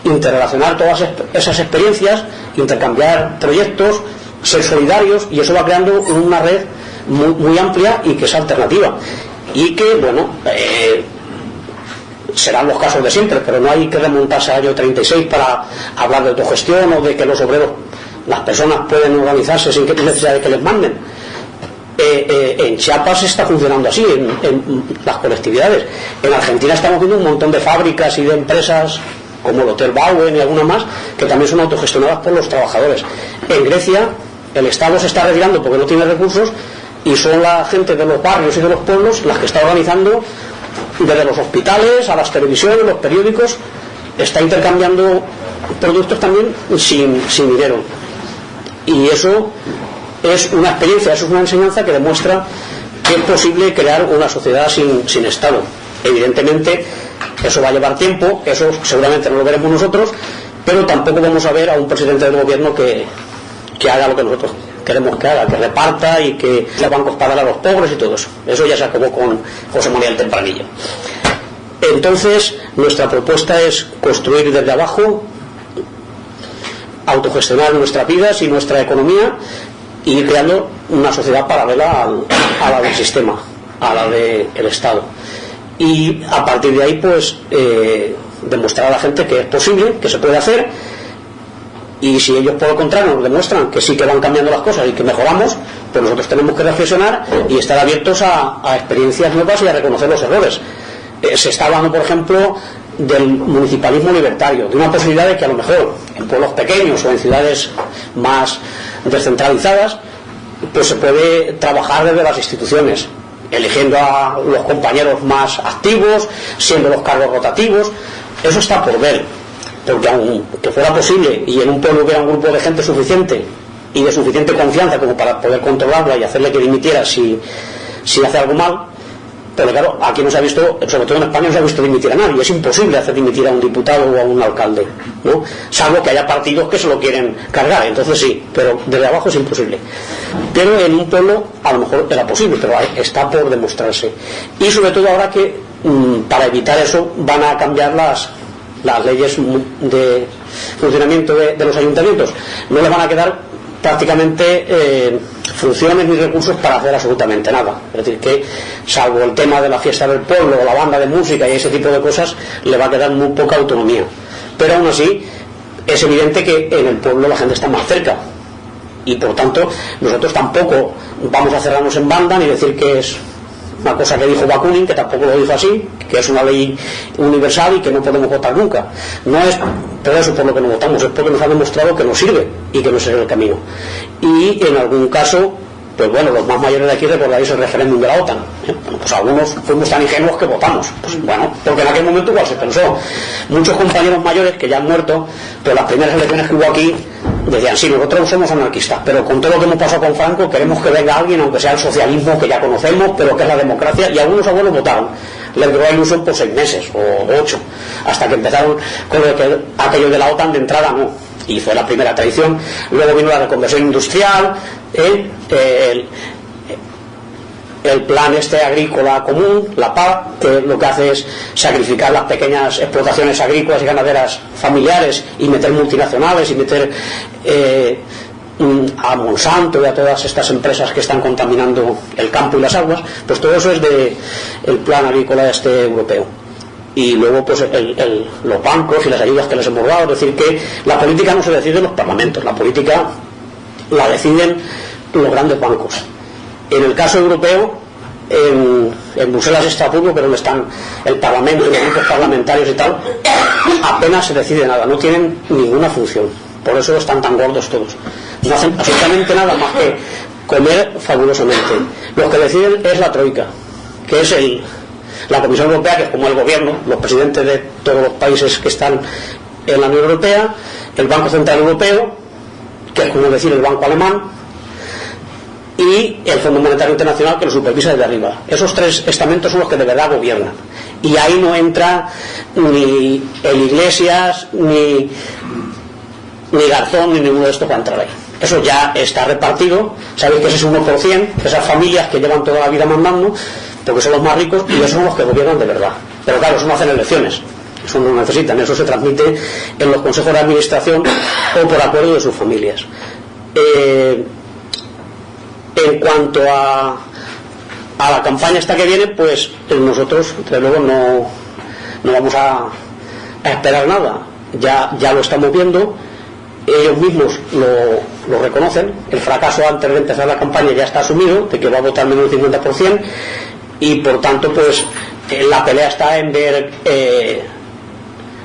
Speaker 2: interrelacionar todas esas experiencias, intercambiar proyectos, ser solidarios, y eso va creando una red muy, muy amplia y que es alternativa, y que bueno, serán los casos de siempre, pero no hay que remontarse al año 36 para hablar de autogestión o de que los obreros, las personas pueden organizarse sin necesidad de que les manden. En Chiapas está funcionando así, en las colectividades. En Argentina estamos viendo un montón de fábricas y de empresas como el Hotel Bauen y alguna más que también son autogestionadas por los trabajadores. En Grecia el Estado se está retirando porque no tiene recursos y son la gente de los barrios y de los pueblos las que está organizando, desde los hospitales a las televisiones, los periódicos, está intercambiando productos también sin dinero. Y eso es una experiencia, eso es una enseñanza que demuestra que es posible crear una sociedad sin Estado. Evidentemente eso va a llevar tiempo, eso seguramente no lo veremos nosotros, pero tampoco vamos a ver a un presidente del gobierno que haga lo que nosotros queremos que haga, que reparta y que los bancos paguen a los pobres y todo eso. Eso ya se acabó con José Manuel Tempranillo. Entonces nuestra propuesta es construir desde abajo, autogestionar nuestras vidas y nuestra economía y ir creando una sociedad paralela a la del sistema, a la del Estado. Y a partir de ahí pues demostrar a la gente que es posible, que se puede hacer, y si ellos por el contrario nos demuestran que sí que van cambiando las cosas y que mejoramos, pues nosotros tenemos que reflexionar y estar abiertos a experiencias nuevas y a reconocer los errores. Se está hablando, por ejemplo, del municipalismo libertario, de una posibilidad de que a lo mejor en pueblos pequeños o en ciudades más descentralizadas pues se puede trabajar desde las instituciones, eligiendo a los compañeros más activos, siendo los cargos rotativos. Eso está por ver, porque aunque fuera posible y en un pueblo hubiera un grupo de gente suficiente y de suficiente confianza como para poder controlarla y hacerle que dimitiera si hace algo mal, pero claro, aquí no se ha visto, sobre todo en España, no se ha visto dimitir a nadie. Es imposible hacer dimitir a un diputado o a un alcalde, ¿no? Salvo que haya partidos que se lo quieren cargar, entonces sí, pero desde abajo es imposible. Pero en un pueblo a lo mejor era posible, pero está por demostrarse. Y sobre todo ahora que para evitar eso van a cambiar las leyes de funcionamiento de los ayuntamientos. No les van a quedar prácticamente funciones ni recursos para hacer absolutamente nada. Es decir, que salvo el tema de la fiesta del pueblo o la banda de música y ese tipo de cosas, le va a quedar muy poca autonomía. Pero aún así es evidente que en el pueblo la gente está más cerca y por tanto nosotros tampoco vamos a cerrarnos en banda ni decir que es una cosa que dijo Bakunin, que tampoco lo dijo así, que es una ley universal y que no podemos votar nunca. No es por eso por lo que no votamos, es porque nos ha demostrado que nos sirve y que no es el camino. Y en algún caso, pues bueno, los más mayores de aquí recordaréis el referéndum de la OTAN. Bueno, pues algunos fuimos tan ingenuos que votamos. Pues bueno, porque en aquel momento igual se pensó. Muchos compañeros mayores que ya han muerto, pero las primeras elecciones que hubo aquí decían, sí, nosotros somos anarquistas, pero con todo lo que hemos pasado con Franco queremos que venga alguien, aunque sea el socialismo que ya conocemos, pero que es la democracia, y algunos abuelos votaron. Les duró la ilusión por 6 meses o 8, hasta que empezaron con aquello de la OTAN de entrada, no. Y fue la primera tradición. Luego vino la reconversión industrial, el plan agrícola común, la PAC, que lo que hace es sacrificar las pequeñas explotaciones agrícolas y ganaderas familiares y meter multinacionales y meter a Monsanto y a todas estas empresas que están contaminando el campo y las aguas. Pues todo eso es del plan agrícola europeo. Y luego pues los bancos y las ayudas que les hemos dado. Es decir, que la política no se decide en los parlamentos, la política la deciden los grandes bancos. En el caso europeo, en Bruselas y Estrasburgo, que es donde están el Parlamento y los grupos parlamentarios y tal, apenas se decide nada, no tienen ninguna función. Por eso están tan gordos todos. No hacen absolutamente nada más que comer fabulosamente. Los que deciden es la Troika, que es la Comisión Europea, que es como el gobierno, los presidentes de todos los países que están en la Unión Europea, el Banco Central Europeo, que es como decir el Banco Alemán, y el Fondo Monetario Internacional, que lo supervisa desde arriba. Esos 3 estamentos son los que de verdad gobiernan. Y ahí no entra ni el Iglesias, ni Garzón, ni ninguno de estos va a entrar ahí. Eso ya está repartido. Sabéis que ese es 1%, esas familias que llevan toda la vida mandando, porque son los más ricos, y esos son los que gobiernan de verdad. Pero claro, eso no hacen elecciones, eso no lo necesitan, eso se transmite en los consejos de administración o por acuerdo de sus familias. En cuanto a la campaña esta que viene, pues nosotros desde luego no vamos a esperar nada, ya lo estamos viendo, ellos mismos lo reconocen, el fracaso antes de empezar la campaña ya está asumido, de que va a votar menos del 50%, y por tanto pues la pelea está en ver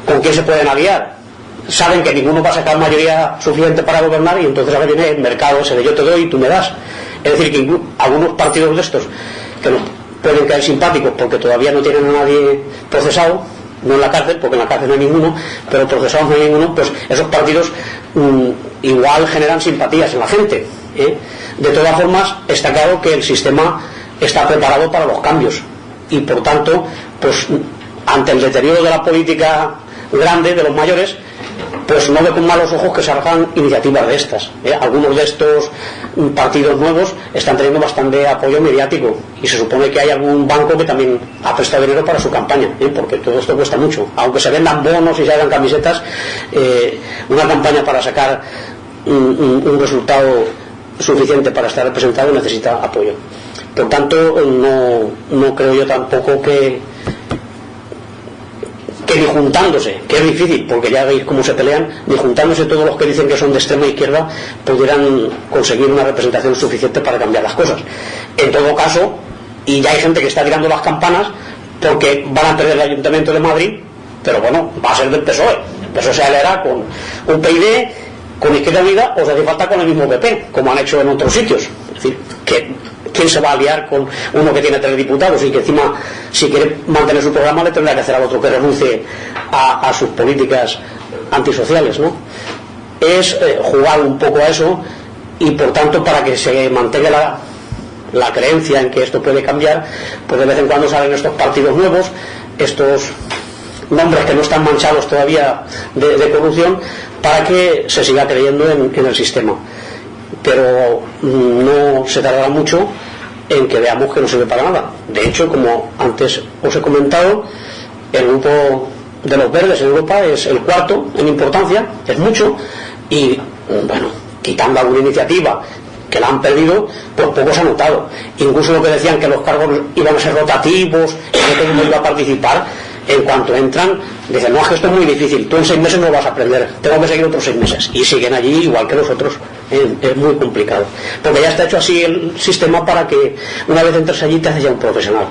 Speaker 2: con quién se pueden aliar. Saben que ninguno va a sacar mayoría suficiente para gobernar, y entonces ahora viene el mercado ese de yo te doy y tú me das. Es decir, que algunos partidos de estos que nos pueden caer simpáticos porque todavía no tienen a nadie procesado, no en la cárcel, porque en la cárcel no hay ninguno, pero procesados no hay ninguno, pues esos partidos igual generan simpatías en la gente, ¿eh? De todas formas, está claro que el sistema está preparado para los cambios y por tanto, pues ante el deterioro de la política grande de los mayores, pues no ve con malos ojos que salgan iniciativas de estas, ¿eh? Algunos de estos partidos nuevos están teniendo bastante apoyo mediático y se supone que hay algún banco que también ha prestado dinero para su campaña, ¿eh? Porque todo esto cuesta mucho, aunque se vendan bonos y se hagan camisetas, una campaña para sacar un resultado suficiente para estar representado necesita apoyo. Por tanto, no creo yo tampoco que ni juntándose, que es difícil porque ya veis cómo se pelean, ni juntándose todos los que dicen que son de extrema izquierda pudieran conseguir una representación suficiente para cambiar las cosas. En todo caso, y ya hay gente que está tirando las campanas porque van a perder el Ayuntamiento de Madrid, pero bueno, va a ser del PSOE. El PSOE se aliará con un PID, con Izquierda Unida, o se hace falta con el mismo PP, como han hecho en otros sitios. Es decir, ¿quién se va a aliar con uno que tiene 3 diputados y que encima, si quiere mantener su programa, le tendrá que hacer al otro que renuncie a sus políticas antisociales, ¿no? Es jugar un poco a eso y por tanto, para que se mantenga la creencia en que esto puede cambiar, pues de vez en cuando salen estos partidos nuevos, estos nombres que no están manchados todavía de corrupción, para que se siga creyendo en el sistema. Pero no se tardará mucho en que veamos que no sirve para nada. De hecho, como antes os he comentado, el grupo de los verdes en Europa es el 4º en importancia, es mucho, y bueno, quitando alguna iniciativa que la han perdido, pues poco se ha notado. Incluso lo que decían que los cargos iban a ser rotativos y que todo el mundo iba a participar, en cuanto entran dicen, no, es que esto es muy difícil, tú en 6 meses no lo vas a aprender, tengo que seguir otros 6 meses, y siguen allí igual que los otros. Es muy complicado, porque ya está hecho así el sistema para que una vez entres allí te haces ya un profesional.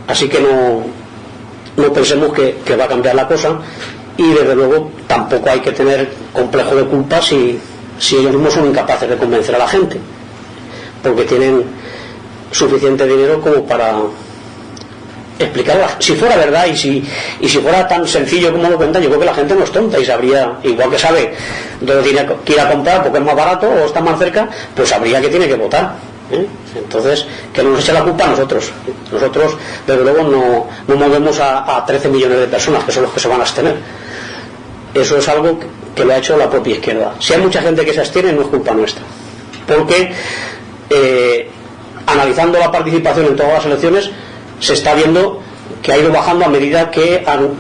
Speaker 2: Así que no pensemos que va a cambiar la cosa, y desde luego tampoco hay que tener complejo de culpa si ellos mismos son incapaces de convencer a la gente, porque tienen suficiente dinero como para explicarla. Si fuera verdad y si fuera tan sencillo como lo cuentan, yo creo que la gente no es tonta y sabría, igual que sabe dónde tiene que ir a comprar porque es más barato o está más cerca, pues sabría que tiene que votar, ¿eh? Entonces, que no nos eche la culpa a nosotros. Nosotros, desde luego, no movemos a 13 millones de personas, que son los que se van a abstener. Eso es algo que lo ha hecho la propia izquierda. Si hay mucha gente que se abstiene, no es culpa nuestra, porque analizando la participación en todas las elecciones, se está viendo que ha ido bajando a medida que han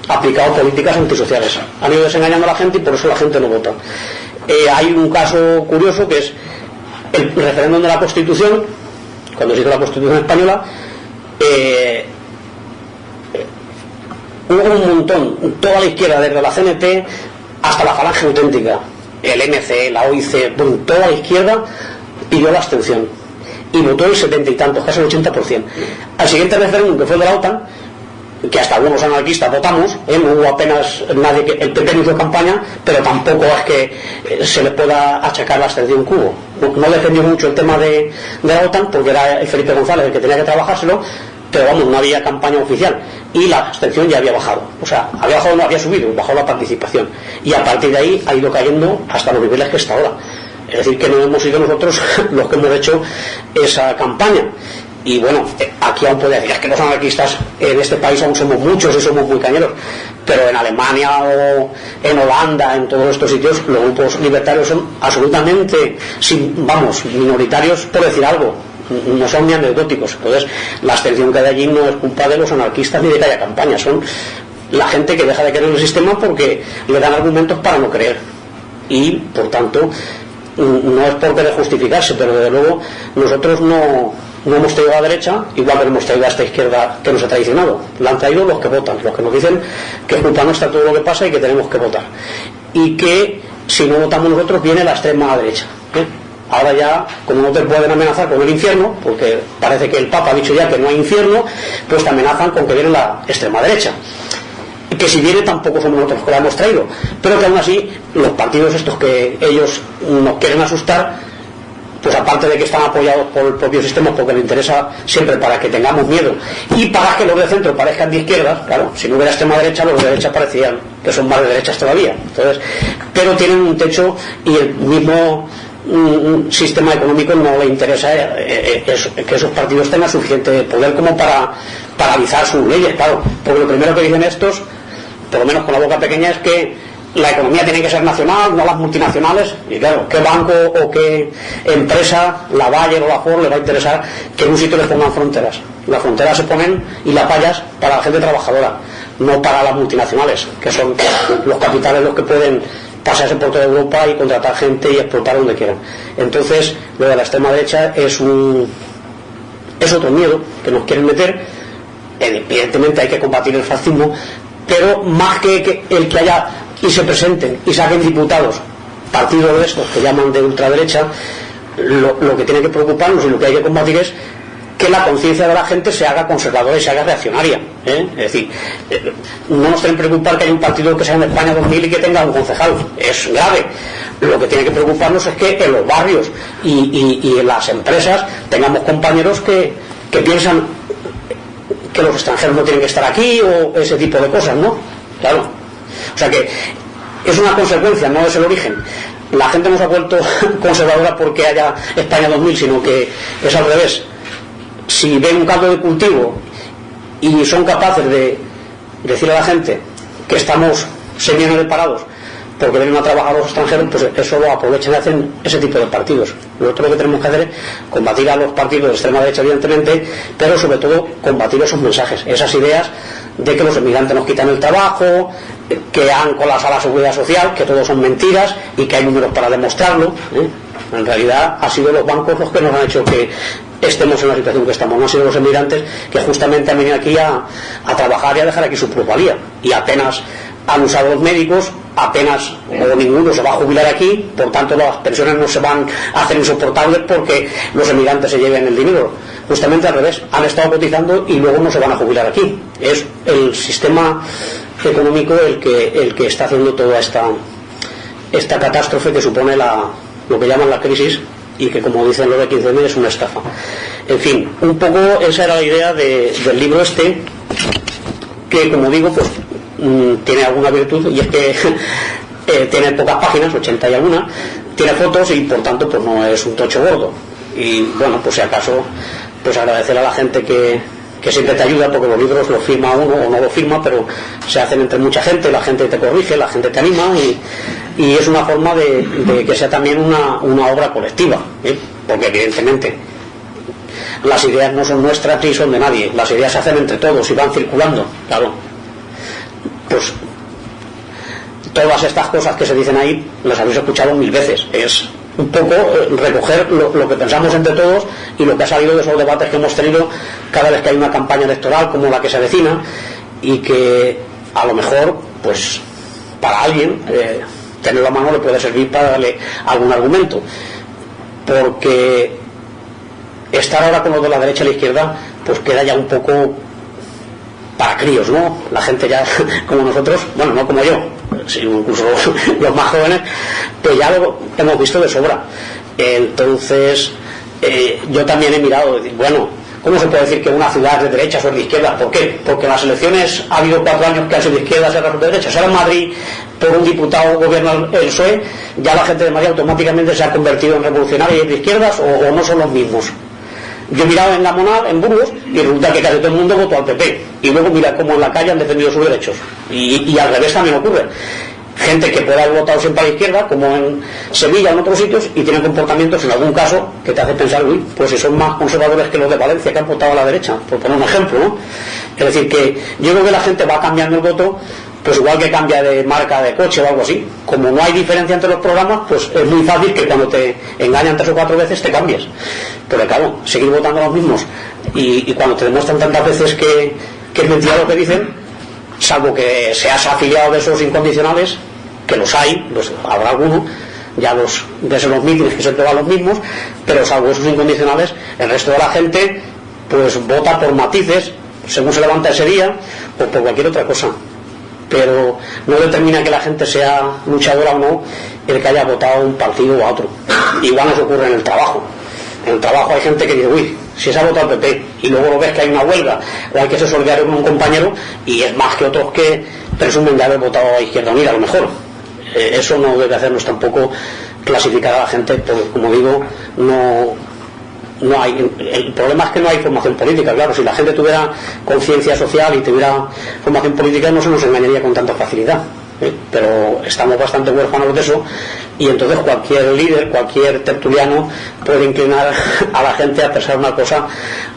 Speaker 2: aplicado políticas antisociales. Han ido desengañando a la gente y por eso la gente no vota. Hay un caso curioso que es el referéndum de la Constitución. Cuando se hizo la Constitución española, hubo un montón, toda la izquierda, desde la CNT hasta la Falange Auténtica, el MC, la OIC, bueno, toda la izquierda pidió la abstención y votó el 70 y tantos, casi el 80%. Al siguiente referéndum, que fue el de la OTAN, que hasta algunos anarquistas votamos, no hubo apenas nadie el PP no hizo campaña, pero tampoco es que se le pueda achacar la abstención que hubo. No defendió mucho el tema de la OTAN, porque era el Felipe González el que tenía que trabajárselo, pero vamos, no había campaña oficial y la abstención ya había bajado. O sea, había bajado, no había subido, bajó la participación, y a partir de ahí ha ido cayendo hasta los niveles que está ahora. Es decir, que no hemos sido nosotros los que hemos hecho esa campaña. Y bueno, aquí aún puede decir, es que los anarquistas en este país aún somos muchos y somos muy cañeros, pero en Alemania o en Holanda, en todos estos sitios, los grupos libertarios son absolutamente, minoritarios, por decir algo, no son ni anecdóticos. Entonces, la abstención que hay allí no es culpa de los anarquistas ni de que haya campaña, son la gente que deja de creer en el sistema porque le dan argumentos para no creer. Y, por tanto, no es por querer justificarse, pero desde luego nosotros no hemos traído a la derecha, igual que no hemos traído a esta izquierda que nos ha traicionado. La han traído los que votan, los que nos dicen que es culpa nuestra todo lo que pasa y que tenemos que votar. Y que si no votamos nosotros viene la extrema derecha, ¿eh? Ahora ya, como no te pueden amenazar con el infierno, porque parece que el Papa ha dicho ya que no hay infierno, pues te amenazan con que viene la extrema derecha. Que si viene tampoco somos nosotros que la hemos traído, pero que aún así los partidos estos que ellos nos quieren asustar pues aparte de que están apoyados por el propio sistema porque les interesa siempre para que tengamos miedo y para que los de centro parezcan de izquierdas, claro, si no hubiera extrema derecha los de derecha parecían que son más de derechas todavía. Entonces, pero tienen un techo y el mismo sistema económico no le interesa que esos partidos tengan suficiente poder como para paralizar sus leyes, claro, porque lo primero que dicen estos, por lo menos con la boca pequeña, es que la economía tiene que ser nacional, no las multinacionales, y claro, ¿qué banco o qué empresa, la Bayer o la Ford, le va a interesar que en un sitio les pongan fronteras? Las fronteras se ponen y las vallas para la gente trabajadora, no para las multinacionales, que son los capitales los que pueden pasarse por toda Europa y contratar gente y explotar donde quieran. Entonces, lo de la extrema derecha es otro miedo que nos quieren meter. Evidentemente hay que combatir el fascismo, pero más que el que haya y se presenten y saquen diputados partidos de estos que llaman de ultraderecha, lo que tiene que preocuparnos y lo que hay que combatir es que la conciencia de la gente se haga conservadora y se haga reaccionaria, ¿eh? Es decir, no nos tiene que preocupar que haya un partido que sea en España 2000 y que tenga un concejal, es grave. Lo que tiene que preocuparnos es que en los barrios y en las empresas tengamos compañeros que piensan que los extranjeros no tienen que estar aquí o ese tipo de cosas, ¿no? Claro. O sea que es una consecuencia, no es el origen. La gente no se ha vuelto conservadora porque haya España 2000, sino que es al revés. Si ven un caldo de cultivo y son capaces de decirle a la gente que estamos semi parados porque vienen a trabajar los extranjeros, pues eso lo aprovechan y hacen ese tipo de partidos. Nosotros lo que tenemos que hacer es combatir a los partidos de extrema derecha, evidentemente, pero sobre todo combatir esos mensajes, esas ideas de que los emigrantes nos quitan el trabajo, que han colapsado la seguridad social, que todo son mentiras y que hay números para demostrarlo, ¿eh? En realidad ha sido los bancos los que nos han hecho que estemos en la situación que estamos, no han sido los emigrantes que justamente han venido aquí a trabajar y a dejar aquí su plusvalía, y apenas han usado los médicos, apenas o ninguno se va a jubilar aquí, por tanto las pensiones no se van a hacer insoportables porque los emigrantes se lleven el dinero. Justamente al revés, han estado cotizando y luego no se van a jubilar aquí. Es el sistema económico el que está haciendo toda esta catástrofe que supone lo que llaman la crisis, y que, como dicen los de 15M, es una estafa. En fin, un poco esa era la idea del libro este, que, como digo, pues tiene alguna virtud, y es que tiene pocas páginas, 80 y alguna, tiene fotos y por tanto pues no es un tocho gordo. Y bueno, pues si acaso, pues agradecer a la gente que siempre te ayuda, porque los libros los firma uno o no los firma, pero se hacen entre mucha gente, la gente te corrige, la gente te anima, y es una forma de que sea también una obra colectiva, ¿eh? Porque evidentemente las ideas no son nuestras ni son de nadie, las ideas se hacen entre todos y van circulando, claro. Pues todas estas cosas que se dicen ahí las habéis escuchado 1000 veces. Es un poco recoger lo que pensamos entre todos y lo que ha salido de esos debates que hemos tenido cada vez que hay una campaña electoral como la que se avecina, y que a lo mejor pues para alguien tenerlo a mano le puede servir para darle algún argumento, porque estar ahora con los de la derecha y la izquierda pues queda ya un poco para críos, ¿no? La gente ya como nosotros, bueno, no como yo, sino incluso los más jóvenes, pues ya lo hemos visto de sobra. Entonces yo también he mirado, bueno, ¿cómo se puede decir que una ciudad es de derechas o es de izquierdas? ¿Por qué? Porque en las elecciones ha habido 4 años que han sido de izquierdas y otras de derechas. Ahora en Madrid, por un diputado gobierna el PSOE, ya la gente de Madrid automáticamente se ha convertido en revolucionaria y de izquierdas, o no son los mismos. Yo he mirado en la Monal, en Burgos, y resulta que casi todo el mundo votó al PP. Y luego mira cómo en la calle han defendido sus derechos. Y al revés también ocurre. Gente que puede haber votado siempre a la izquierda, como en Sevilla o en otros sitios, y tiene comportamientos en algún caso que te hace pensar, uy, pues si son más conservadores que los de Valencia que han votado a la derecha, por poner un ejemplo, ¿no? Es decir, que yo creo que la gente va cambiando el voto, pues igual que cambia de marca de coche o algo así. Como no hay diferencia entre los programas, pues es muy fácil que cuando te engañan 3 o 4 veces te cambies. Pero claro, seguir votando a los mismos y cuando te demuestran tantas veces que es mentira lo que dicen, salvo que seas afiliado de esos incondicionales, que los hay, habrá alguno, ya de esos mítines que se toman los mismos, pero salvo esos incondicionales, el resto de la gente pues vota por matices, según se levanta ese día, o por cualquier otra cosa. pero no determina que la gente sea luchadora o no el que haya votado a un partido o a otro. Igual nos ocurre en el trabajo. En el trabajo hay gente que dice, uy, si se ha votado al PP, y luego lo ves que hay una huelga o hay que ser solidario con un compañero, y es más que otros que presumen de haber votado a Izquierda Unida, a lo mejor. Eso no debe hacernos tampoco clasificar a la gente, porque, como digo, no hay. El problema es que no hay formación política. Claro, si la gente tuviera conciencia social y tuviera formación política, no se nos engañaría con tanta facilidad. Pero estamos bastante huérfanos de eso, y entonces cualquier líder, cualquier tertuliano puede inclinar a la gente a pensar una cosa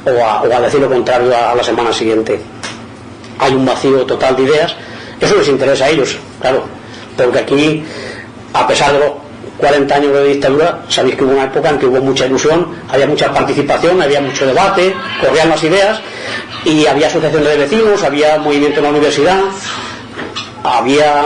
Speaker 2: o a decir lo contrario a la semana siguiente. Hay un vacío total de ideas. Eso les interesa a ellos, claro, porque aquí, a pesar de los 40 años de dictadura, sabéis que hubo una época en que hubo mucha ilusión, había mucha participación, había mucho debate, corrían las ideas, y había asociaciones de vecinos, había movimiento en la universidad, había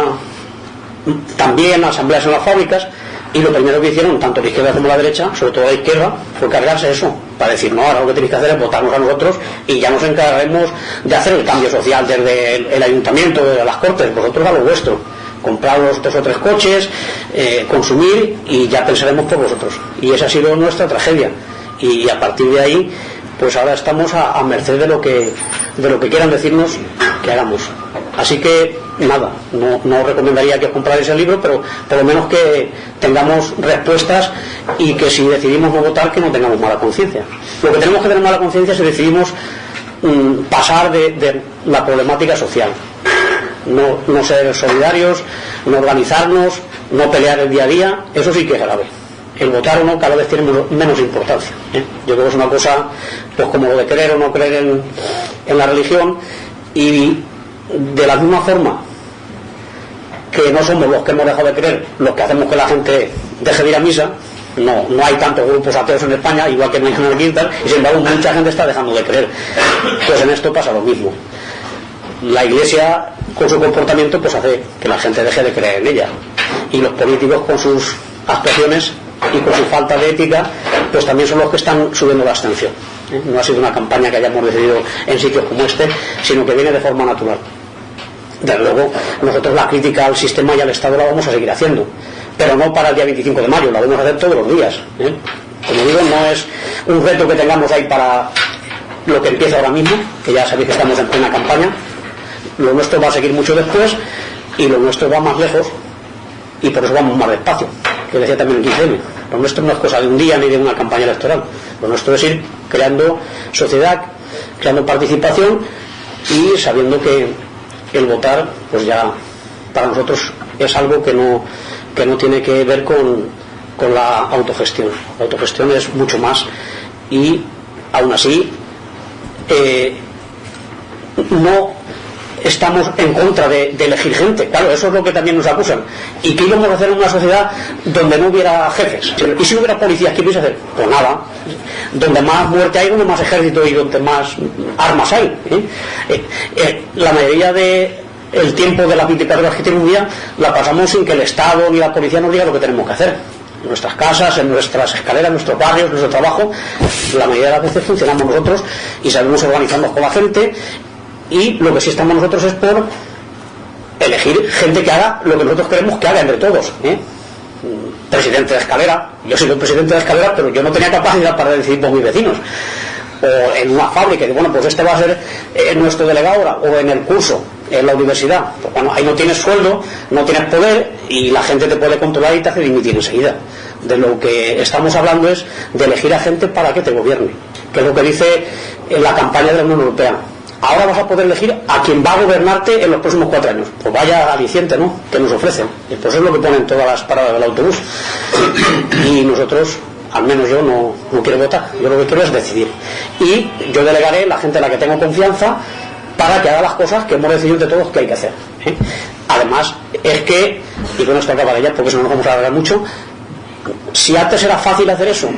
Speaker 2: también asambleas en las fábricas, y lo primero que hicieron tanto la izquierda como la derecha, sobre todo la izquierda, fue cargarse eso, para decir, no, ahora lo que tenéis que hacer es votarnos a nosotros y ya nos encargaremos de hacer el cambio social desde el ayuntamiento, desde las cortes, vosotros a lo vuestro, compraros 2 o 3 coches, consumir, y ya pensaremos por vosotros. Y esa ha sido nuestra tragedia, y a partir de ahí pues ahora estamos a merced de lo que quieran decirnos que hagamos. Así que nada, no recomendaría que os comprarais el libro, pero por lo menos que tengamos respuestas, y que si decidimos no votar, que no tengamos mala conciencia. Lo que tenemos que tener mala conciencia es si decidimos pasar de la problemática social, no ser solidarios, no organizarnos, no pelear el día a día. Eso sí que es grave. El votar o no cada vez tiene menos importancia, Yo creo que es una cosa, pues, como lo de creer o no creer en la religión, y de la misma forma que no somos los que hemos dejado de creer los que hacemos que la gente deje de ir a misa. No hay tantos grupos ateos en España, igual que no hay en el Quintal, y sin embargo mucha gente está dejando de creer. Pues en esto pasa lo mismo. La Iglesia, con su comportamiento, pues hace que la gente deje de creer en ella, y los políticos, con sus actuaciones y con su falta de ética, pues también son los que están subiendo la abstención. No ha sido una campaña que hayamos decidido en sitios como este, sino que viene de forma natural. Desde luego, nosotros la crítica al sistema y al Estado la vamos a seguir haciendo, pero no para el día 25 de mayo, la vamos a hacer todos los días. Como digo, no es un reto que tengamos ahí para lo que empieza ahora mismo, que ya sabéis que estamos en plena campaña. Lo nuestro va a seguir mucho después, y lo nuestro va más lejos, y por eso vamos más despacio, que decía también el 15M. Lo nuestro no es cosa de un día ni de una campaña electoral. Lo nuestro es ir creando sociedad, creando participación, y sabiendo que el votar, pues ya para nosotros es algo que no tiene que ver con la autogestión. La autogestión es mucho más, y aún así no estamos en contra de elegir gente. Claro, eso es lo que también nos acusan. ¿Y qué íbamos a hacer en una sociedad donde no hubiera jefes? ¿Y si no hubiera policías, qué ibais a hacer? Pues nada. Donde más muerte hay, donde más ejército y donde más armas hay. La mayoría del tiempo de las 24 horas que tiene un día la pasamos sin que el Estado ni la policía nos diga lo que tenemos que hacer. En nuestras casas, en nuestras escaleras, en nuestros barrios, en nuestro trabajo, la mayoría de las veces funcionamos nosotros y sabemos organizarnos con la gente. Y lo que sí estamos nosotros es por elegir gente que haga lo que nosotros queremos que haga entre todos. Presidente de escalera, yo soy el presidente de escalera, pero yo no tenía capacidad para decidir por mis vecinos. O en una fábrica, que bueno, pues este va a ser nuestro delegado ahora, o en el curso, en la universidad. Pues bueno, ahí no tienes sueldo, no tienes poder, y la gente te puede controlar y te hace dimitir enseguida. De lo que estamos hablando es de elegir a gente para que te gobierne, que es lo que dice en la campaña de la Unión Europea. Ahora vas a poder elegir a quien va a gobernarte en los próximos 4 años. Pues vaya aliciente, ¿no?, que nos ofrecen. Y pues es lo que ponen todas las paradas del autobús. Y nosotros, al menos yo, no quiero votar. Yo lo que quiero es decidir. Y yo delegaré la gente a la que tengo confianza para que haga las cosas que hemos decidido de todos que hay que hacer. Además, es que, y con esto acabaré ya porque si no nos vamos a alargar mucho, si antes era fácil hacer eso,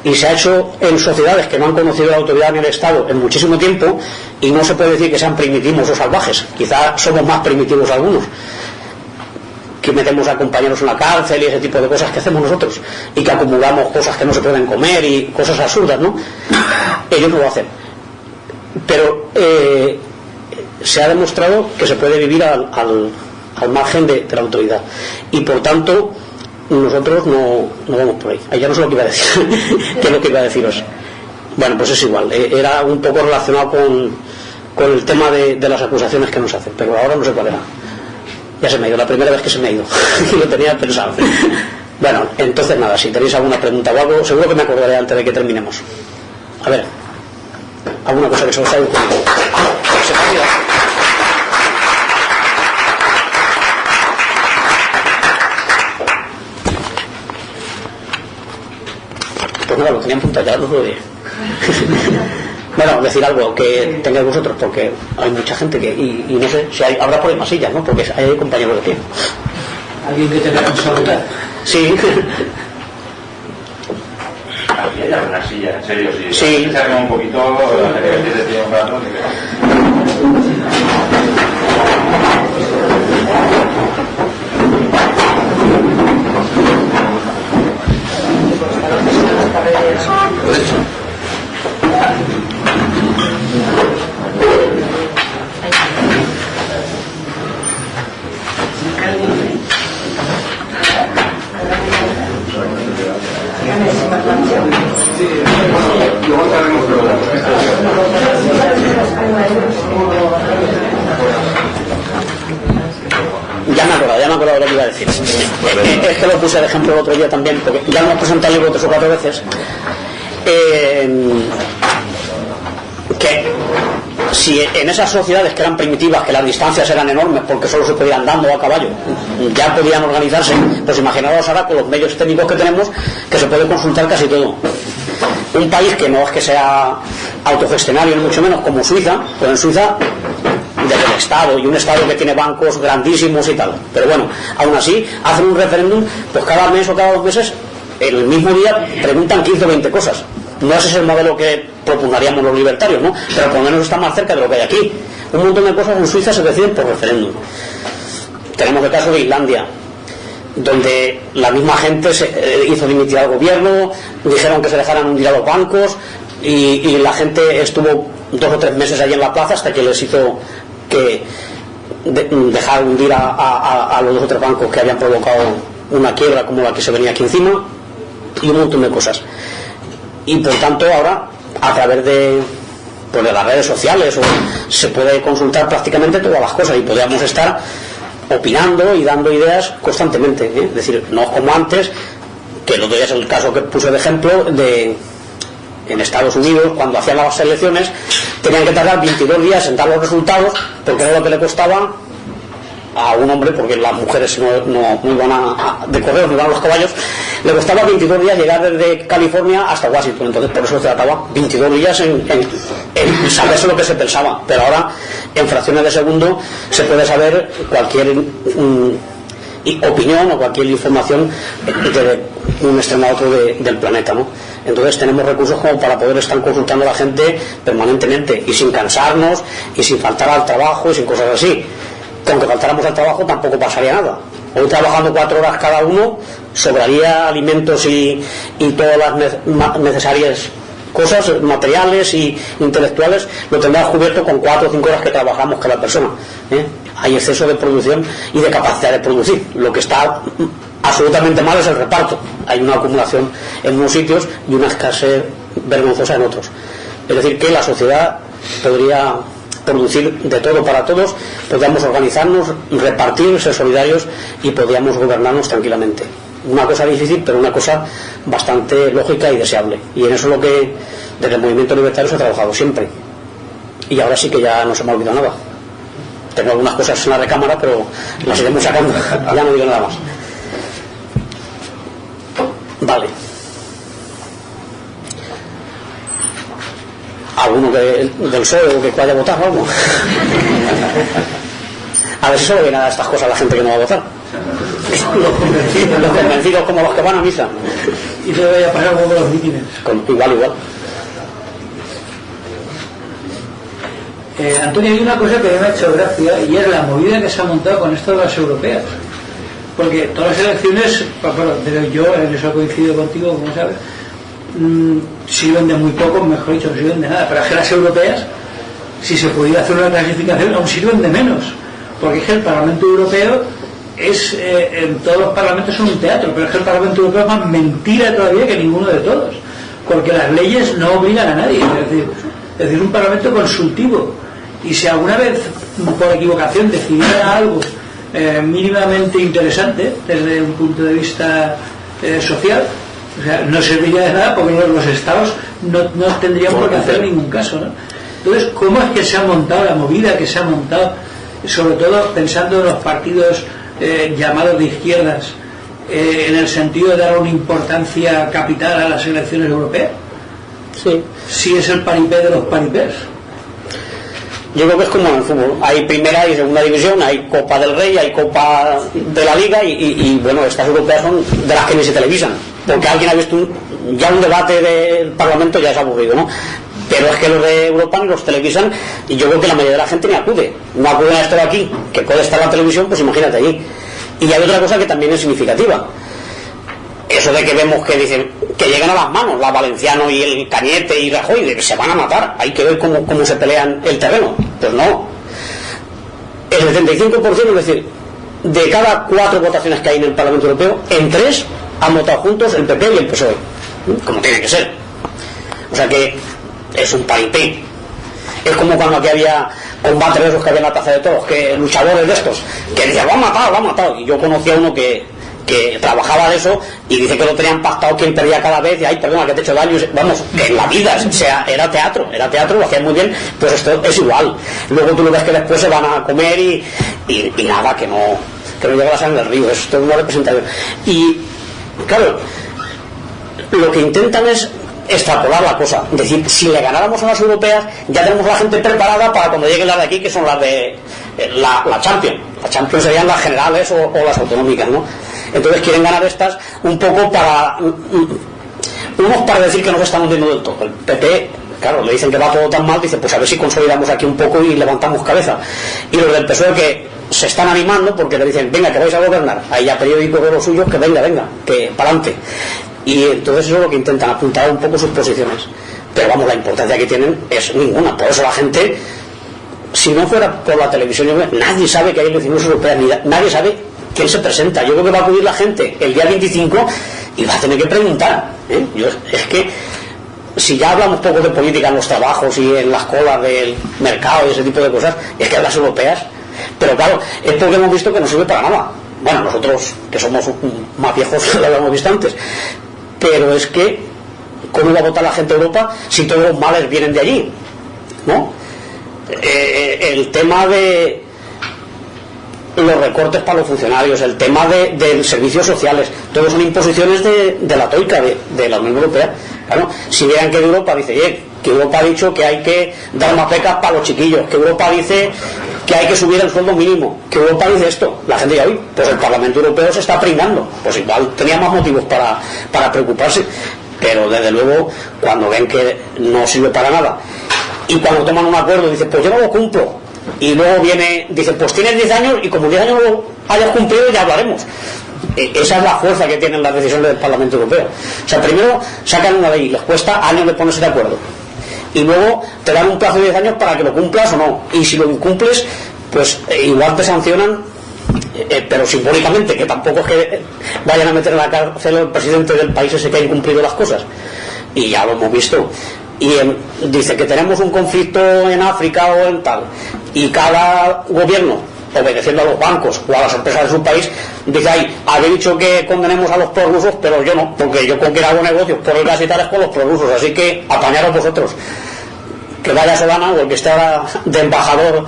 Speaker 2: y se ha hecho en sociedades que no han conocido la autoridad ni el Estado en muchísimo tiempo, y no se puede decir que sean primitivos o salvajes, quizá somos más primitivos algunos, que metemos a compañeros en la cárcel y ese tipo de cosas que hacemos nosotros, y que acumulamos cosas que no se pueden comer y cosas absurdas, ¿no? Ellos no lo hacen. Pero se ha demostrado que se puede vivir al margen de la autoridad, y por tanto nosotros no vamos por ahí. Ya no sé lo que iba a decir. ¿Qué es lo que iba a deciros? Bueno, pues es igual, era un poco relacionado con el tema de las acusaciones que nos hacen, pero ahora no sé cuál era. Ya se me ha ido, la primera vez que se me ha ido. Lo tenía pensado. Bueno, entonces nada, si tenéis alguna pregunta o algo, seguro que me acordaré antes de que terminemos. A ver, alguna cosa que se os haya ocurrido. Se me ha olvidado. Pues nada, lo tenía apuntado ya, no lo dije. Bueno, decir algo que tengáis vosotros, porque hay mucha gente que, y no sé si habrá por ahí más sillas, ¿no? Porque hay compañeros de pie.
Speaker 1: ¿Alguien que tenga responsabilidad?
Speaker 2: Sí.
Speaker 3: Aquí hay alguna silla, en serio, sí.
Speaker 2: Sí.
Speaker 3: Se arma un poquito, un rato.
Speaker 2: Ya me he acordado lo que iba a decir. Es que lo puse de ejemplo el otro día también, porque ya lo hemos presentado el libro 3 o 4 veces. Que si en esas sociedades que eran primitivas, que las distancias eran enormes porque solo se podían andando a caballo, ya podían organizarse, pues imaginaos ahora con los medios técnicos que tenemos, que se puede consultar casi todo. Un país que no es que sea autogestionario ni mucho menos, como Suiza, pues en Suiza desde el Estado, y un Estado que tiene bancos grandísimos y tal, pero bueno, aún así hacen un referéndum, pues cada mes o cada 2 meses, el mismo día preguntan 15 o 20 cosas. No ese es el modelo que propugnaríamos los libertarios, ¿no? Pero por lo menos está más cerca de lo que hay aquí. Un montón de cosas en Suiza se deciden por referéndum. Tenemos el caso de Islandia, donde la misma gente hizo dimitir al gobierno, dijeron que se dejaran hundir a los bancos, y la gente estuvo 2 o 3 meses allí en la plaza hasta que les hizo que dejar hundir a los 2 o 3 bancos que habían provocado una quiebra como la que se venía aquí encima, y un montón de cosas. Y por tanto ahora, a través de las redes sociales, se puede consultar prácticamente todas las cosas, y podríamos estar opinando y dando ideas constantemente, ¿eh? Es decir, no es como antes, que el otro día es el caso que puse de ejemplo en Estados Unidos, cuando hacían las elecciones, tenían que tardar 22 días en dar los resultados, porque era lo que le costaba a un hombre, porque las mujeres no iban de correos, no iban a los caballos, le costaba 22 días llegar desde California hasta Washington. Entonces por eso se trataba 22 días en saberse lo que se pensaba, pero ahora en fracciones de segundo se puede saber cualquier opinión o cualquier información de un extremo a otro del planeta, ¿no? Entonces tenemos recursos como para poder estar consultando a la gente permanentemente, y sin cansarnos, y sin faltar al trabajo, y sin cosas así. Que aunque faltáramos al trabajo tampoco pasaría nada. Hoy, trabajando 4 horas cada uno, sobraría alimentos y todas las necesarias cosas materiales y intelectuales, lo tendrás cubierto con 4 o 5 horas que trabajamos cada persona, ¿eh? Hay exceso de producción y de capacidad de producir. Lo que está absolutamente mal es el reparto. Hay una acumulación en unos sitios y una escasez vergonzosa en otros. Es decir, que la sociedad podría producir de todo para todos, podríamos organizarnos, repartir, ser solidarios, y podríamos gobernarnos tranquilamente. Una cosa difícil, pero una cosa bastante lógica y deseable, y en eso es lo que desde el movimiento libertario se ha trabajado siempre. Y ahora sí que ya no se me ha olvidado nada. Tengo algunas cosas en la recámara, pero las iremos sacando. Ya no digo nada más. Vale. ¿Alguno del PSOE que vaya a votar o algo? A ver si solo viene a estas cosas la gente que no va a votar. Los convencidos como los que van a misa.
Speaker 1: Y se vaya a pasar algo con los mítines.
Speaker 2: Igual.
Speaker 1: Antonio, hay una cosa que me ha hecho gracia, y es la movida que se ha montado con esto de las europeas. Porque todas las elecciones, pero yo en eso coincido contigo, como sabes, sirven de muy poco, mejor dicho, no sirven de nada. Pero es que las europeas si se pudiera hacer una clasificación, aún sirven de menos, porque es que el Parlamento Europeo en todos los parlamentos son un teatro, pero es que el Parlamento Europeo es más mentira todavía que ninguno de todos, porque las leyes no obligan a nadie, es decir, un parlamento consultivo, y si alguna vez por equivocación decidiera algo mínimamente interesante desde un punto de vista social, o sea, no serviría de nada porque los estados no tendrían por qué hacer ningún caso, ¿no? Entonces, ¿cómo es que se ha montado la movida que se ha montado, sobre todo pensando en los partidos llamados de izquierdas, en el sentido de dar una importancia capital a las elecciones europeas?
Speaker 2: Sí.
Speaker 1: Si es el paripé de los paripés.
Speaker 2: Yo creo que es como en el fútbol, hay primera y segunda división, hay Copa del Rey, hay Copa de la Liga y bueno, estas europeas son de las que ni se televisan, porque alguien ha visto ya un debate del Parlamento, ya es aburrido, ¿no? Pero es que los de Europa ni los televisan, y yo creo que la mayoría de la gente ni acude, no acuden a esto de aquí, que puede estar en la televisión, pues imagínate allí. Y hay otra cosa que también es significativa, eso de que vemos que dicen que llegan a las manos la Valenciano y el Cañete y Rajoy, de que se van a matar, hay que ver cómo se pelean el terreno. Pues no, el 75%, es decir, de cada 4 votaciones que hay en el Parlamento Europeo, en 3 han votado juntos el PP y el PSOE, como tiene que ser. O sea que es un paripé. Es como cuando aquí había combates de esos que había en la Plaza de Toros, que luchadores de estos que decían, lo han matado, y yo conocía a uno que trabajaba de eso y dice que lo tenían pactado quién perdía cada vez, y ay, perdona que te he hecho daño, vamos, que en la vida, o sea, era teatro, lo hacían muy bien. Pues esto es igual, luego tú lo ves que después se van a comer y nada, que no llega la sangre del río, esto es una representación. Y claro, lo que intentan es extrapolar la cosa, es decir, si le ganáramos a las europeas ya tenemos a la gente preparada para cuando lleguen las de aquí, que son las de la Champions. Las Champions serían las generales o las autonómicas, ¿no? Entonces quieren ganar estas un poco para decir que no se están hundiendo del todo. El PP, claro, le dicen que va todo tan mal, dice, pues a ver si consolidamos aquí un poco y levantamos cabeza. Y los del PSOE que se están animando porque le dicen, venga, que vais a gobernar, hay ya periódicos de los suyos que venga, que para adelante. Y entonces eso es lo que intentan, apuntar un poco sus posiciones. Pero vamos, la importancia que tienen es ninguna. Por eso la gente, si no fuera por la televisión, nadie sabe que hay elecciones europeas, nadie sabe quién se presenta. Yo creo que va a acudir la gente el día 25 y va a tener que preguntar, es que si ya hablamos poco de política en los trabajos y en las colas del mercado y ese tipo de cosas, es que las europeas, pero claro, es porque hemos visto que no sirve para nada. Bueno, nosotros que somos más viejos lo habíamos visto antes, pero es que ¿cómo va a votar la gente de Europa si todos los males vienen de allí? ¿No? El tema de los recortes para los funcionarios, el tema de servicios sociales, todos son imposiciones de la troika de la Unión Europea. Claro, si vean que Europa dice, que Europa ha dicho que hay que dar más becas para los chiquillos, que Europa dice que hay que subir el sueldo mínimo, que Europa dice esto, la gente ya, pues el Parlamento Europeo se está pringando, pues igual tenía más motivos para preocuparse, pero desde luego cuando ven que no sirve para nada y cuando toman un acuerdo dicen, pues yo no lo cumplo, y luego dice, pues tienes 10 años y como 10 años lo hayas cumplido ya hablaremos. Esa es la fuerza que tienen las decisiones del Parlamento Europeo. O sea, primero sacan una ley, les cuesta años de ponerse de acuerdo, y luego te dan un plazo de 10 años para que lo cumplas o no, y si lo incumples, pues igual te sancionan, pero simbólicamente, que tampoco es que vayan a meter en la cárcel al presidente del país ese que ha incumplido las cosas, y ya lo hemos visto. Y dice que tenemos un conflicto en África o en tal, y cada gobierno, obedeciendo a los bancos o a las empresas de su país, dice, habéis dicho que condenemos a los prorrusos, pero yo no, porque yo con quien hago negocios por el gas y tal es con los prorrusos, así que apañaros vosotros. Que vaya Solana o el que esté ahora de embajador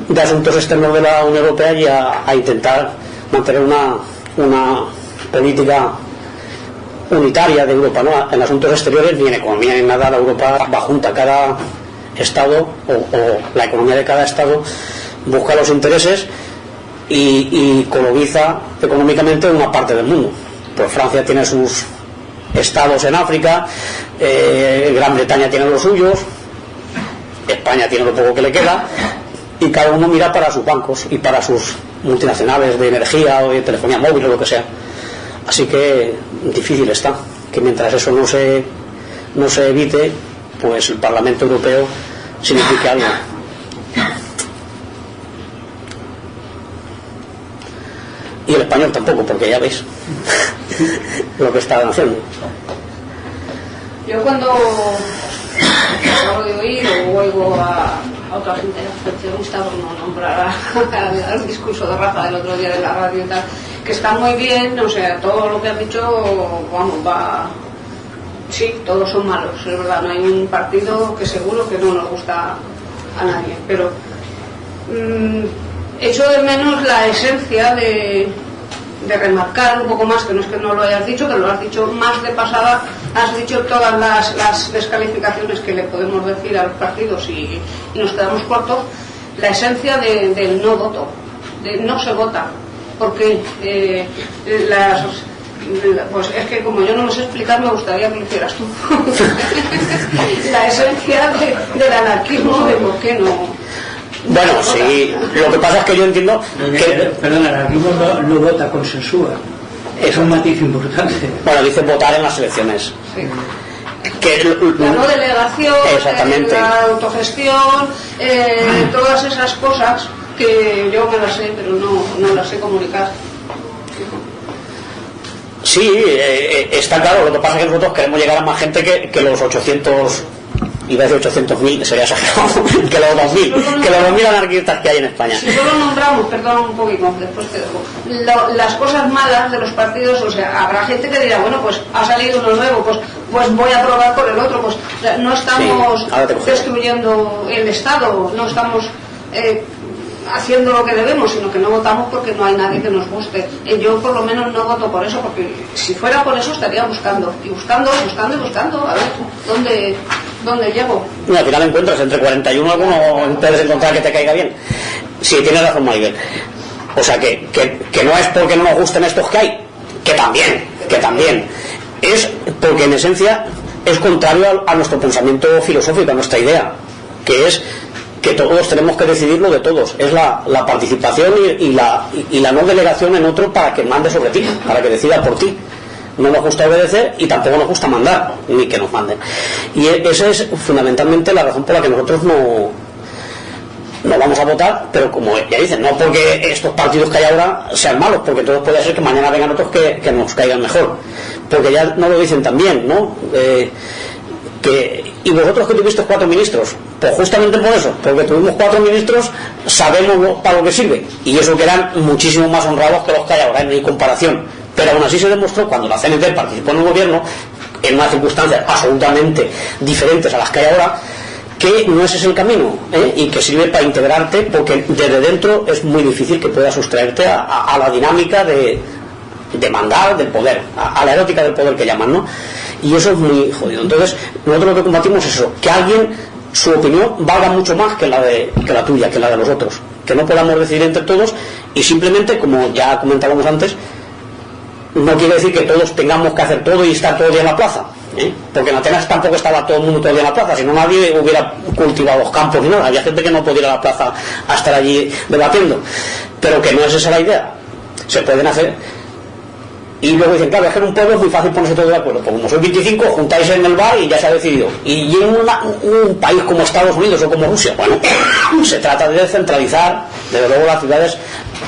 Speaker 2: de asuntos externos de la Unión Europea y a intentar mantener una política unitaria de Europa, ¿no? En asuntos exteriores ni en economía ni en nada, la Europa va junta, cada estado o la economía de cada estado busca los intereses y coloniza económicamente una parte del mundo. Pues Francia tiene sus estados en África, Gran Bretaña tiene los suyos, España tiene lo poco que le queda, y cada uno mira para sus bancos y para sus multinacionales de energía o de telefonía móvil o lo que sea. Así que difícil está que mientras eso no se evite, pues el Parlamento Europeo signifique algo. Y el español tampoco, porque ya veis lo que estaban haciendo.
Speaker 4: Yo cuando acabo de oír o oigo a otras intervencionistas, por no nombrar al discurso de Rafa del otro día de la radio y tal, que está muy bien, o sea, todo lo que han dicho, vamos, va... Sí, todos son malos, es verdad, no hay un partido que seguro que no nos gusta a nadie, pero echo de menos la esencia de remarcar un poco más, que no es que no lo hayas dicho, pero lo has dicho más de pasada, has dicho todas las descalificaciones que le podemos decir a los partidos y nos quedamos cortos, la esencia del no voto, de no se vota, porque pues es que como yo no lo sé explicar, me gustaría que lo hicieras tú. La esencia del anarquismo, de por qué no.
Speaker 2: Bueno, sí, lo que pasa es que yo entiendo que...
Speaker 1: Perdón, el anarquismo no vota, consensúa. Es un matiz importante.
Speaker 2: Bueno, dice votar en las elecciones.
Speaker 4: Sí.
Speaker 2: Que
Speaker 4: La no delegación,
Speaker 2: exactamente.
Speaker 4: La autogestión, todas esas cosas que yo me las sé, pero no las sé comunicar.
Speaker 2: Sí, está claro, lo que pasa es que nosotros queremos llegar a más gente que los 800, iba a decir 800.000, sería exagerado, que los 2.000, que los 2.000 anarquistas que hay en España.
Speaker 4: Si solo nombramos, perdón un poquito, después te dejo, las cosas malas de los partidos, o sea, habrá gente que dirá, bueno, pues ha salido uno nuevo, pues voy a probar por el otro, pues o sea, no estamos destruyendo el Estado, no estamos haciendo lo que debemos, sino que no votamos porque no hay nadie que nos guste. Yo por lo menos no voto por eso, porque si fuera por eso estaría buscando, a ver dónde llego.
Speaker 2: Y al final encuentras entre 41 alguno puedes encontrar que te caiga bien. Sí, tienes razón, Maribel. O sea que no es porque no nos gusten estos que hay, que también es porque en esencia es contrario a nuestro pensamiento filosófico, a nuestra idea, que es que todos tenemos que decidir lo de todos, es la participación y la no delegación en otro para que mande sobre ti, para que decida por ti. No nos gusta obedecer y tampoco nos gusta mandar, ni que nos manden. Y esa es fundamentalmente la razón por la que nosotros no vamos a votar, pero como ya dicen, no porque estos partidos que hay ahora sean malos, porque entonces puede ser que mañana vengan otros que nos caigan mejor, porque ya no lo dicen también, ¿no? Y vosotros que tuvisteis 4 ministros, pues justamente por eso, porque tuvimos 4 ministros, sabemos para lo que sirve, y eso que eran muchísimo más honrados que los que hay ahora, no hay comparación, pero aún así se demostró cuando la CNT participó en el gobierno, en unas circunstancias absolutamente diferentes a las que hay ahora, que no ese es el camino, y que sirve para integrarte, porque desde dentro es muy difícil que puedas sustraerte a la dinámica de mandar, del poder, a la erótica del poder que llaman, ¿no? Y eso es muy jodido. Entonces nosotros lo que combatimos es eso, que alguien, su opinión valga mucho más que la tuya, que la de los otros, que no podamos decidir entre todos, y simplemente, como ya comentábamos antes, no quiere decir que todos tengamos que hacer todo y estar todo el día en la plaza, porque en Atenas tampoco estaba todo el mundo todo el día en la plaza, si no nadie hubiera cultivado los campos ni nada, había gente que no podía ir a la plaza a estar allí debatiendo, pero que no es esa la idea. Se pueden hacer. Y luego dicen, claro, es que en un pueblo es muy fácil ponerse todo de acuerdo, porque como sois 25, juntáis en el bar y ya se ha decidido. Y en un país como Estados Unidos o como Rusia, bueno, se trata de descentralizar. Desde luego las ciudades,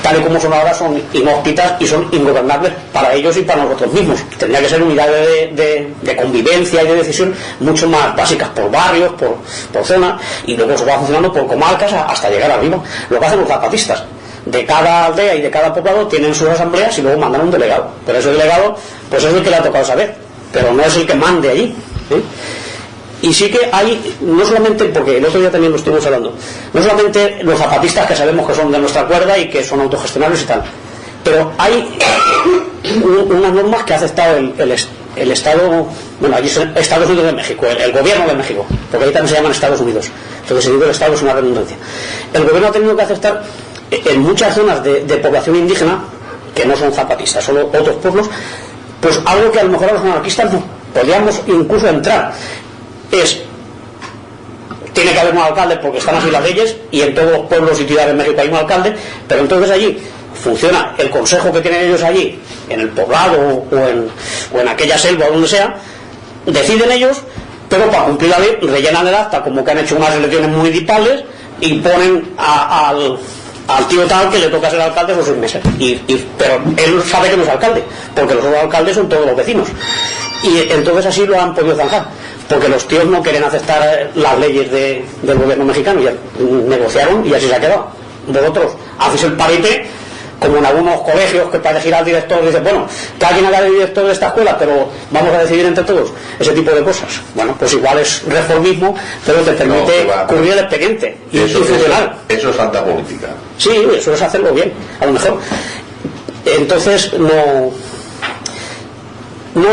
Speaker 2: tal y como son ahora, son inhóspitas y son ingobernables para ellos y para nosotros mismos. Tendría que ser unidades de convivencia y de decisión mucho más básicas, por barrios, por zonas, y luego se va funcionando por comarcas hasta llegar arriba. Lo que hacen los zapatistas. De cada aldea y de cada poblado tienen sus asambleas y luego mandan un delegado, pero ese delegado pues es el que le ha tocado saber, pero no es el que mande allí, Y sí que hay, no solamente, porque el otro día también lo estuvimos hablando, no solamente los zapatistas que sabemos que son de nuestra cuerda y que son autogestionables y tal, pero hay unas normas que ha aceptado el Estado, bueno, allí son Estados Unidos de México, el gobierno de México, porque ahí también se llaman Estados Unidos, entonces si digo el Estado es una redundancia. El gobierno ha tenido que aceptar en muchas zonas de población indígena, que no son zapatistas, solo otros pueblos, pues algo que a lo mejor a los anarquistas no podríamos incluso entrar, tiene que haber un alcalde porque están así las leyes, y en todos los pueblos y ciudades de México hay un alcalde, pero entonces allí funciona el consejo que tienen ellos allí, en el poblado o en aquella selva o donde sea, deciden ellos, pero para cumplir la ley rellenan el acta como que han hecho unas elecciones municipales y ponen al tío tal que le toca ser alcalde por 6 meses. Pero él sabe que no es alcalde, porque los otros alcaldes son todos los vecinos. Y entonces así lo han podido zanjar, porque los tíos no quieren aceptar las leyes del gobierno mexicano, ya negociaron y así se ha quedado. Vosotros hacéis el parite, como en algunos colegios que para elegir al director dicen, bueno, cada quien haga de director de esta escuela, pero vamos a decidir entre todos, ese tipo de cosas. Bueno, pues igual es reformismo, pero te permite cubrir el expediente y funcionar.
Speaker 5: Eso es alta política.
Speaker 2: Sí, eso es hacerlo bien, a lo mejor. Entonces no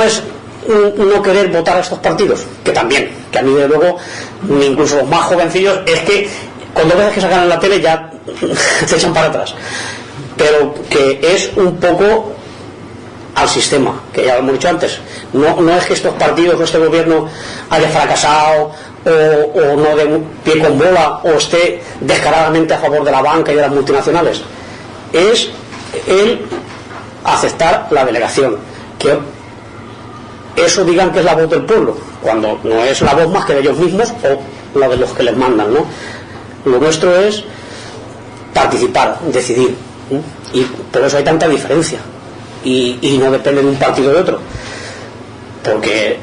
Speaker 2: es no querer votar a estos partidos, que también, que a mí de luego, incluso los más jovencillos, es que cuando ves que sacan en la tele ya te echan para atrás, pero que es un poco al sistema, que ya lo hemos dicho antes. No es que estos partidos o este gobierno haya fracasado o no de pie con bola o esté descaradamente a favor de la banca y de las multinacionales, es el aceptar la delegación, que eso digan que es la voz del pueblo, cuando no es la voz más que de ellos mismos o la de los que les mandan, ¿no? Lo nuestro es participar, decidir, ¿sí? Y por eso hay tanta diferencia y no depende de un partido o de otro, porque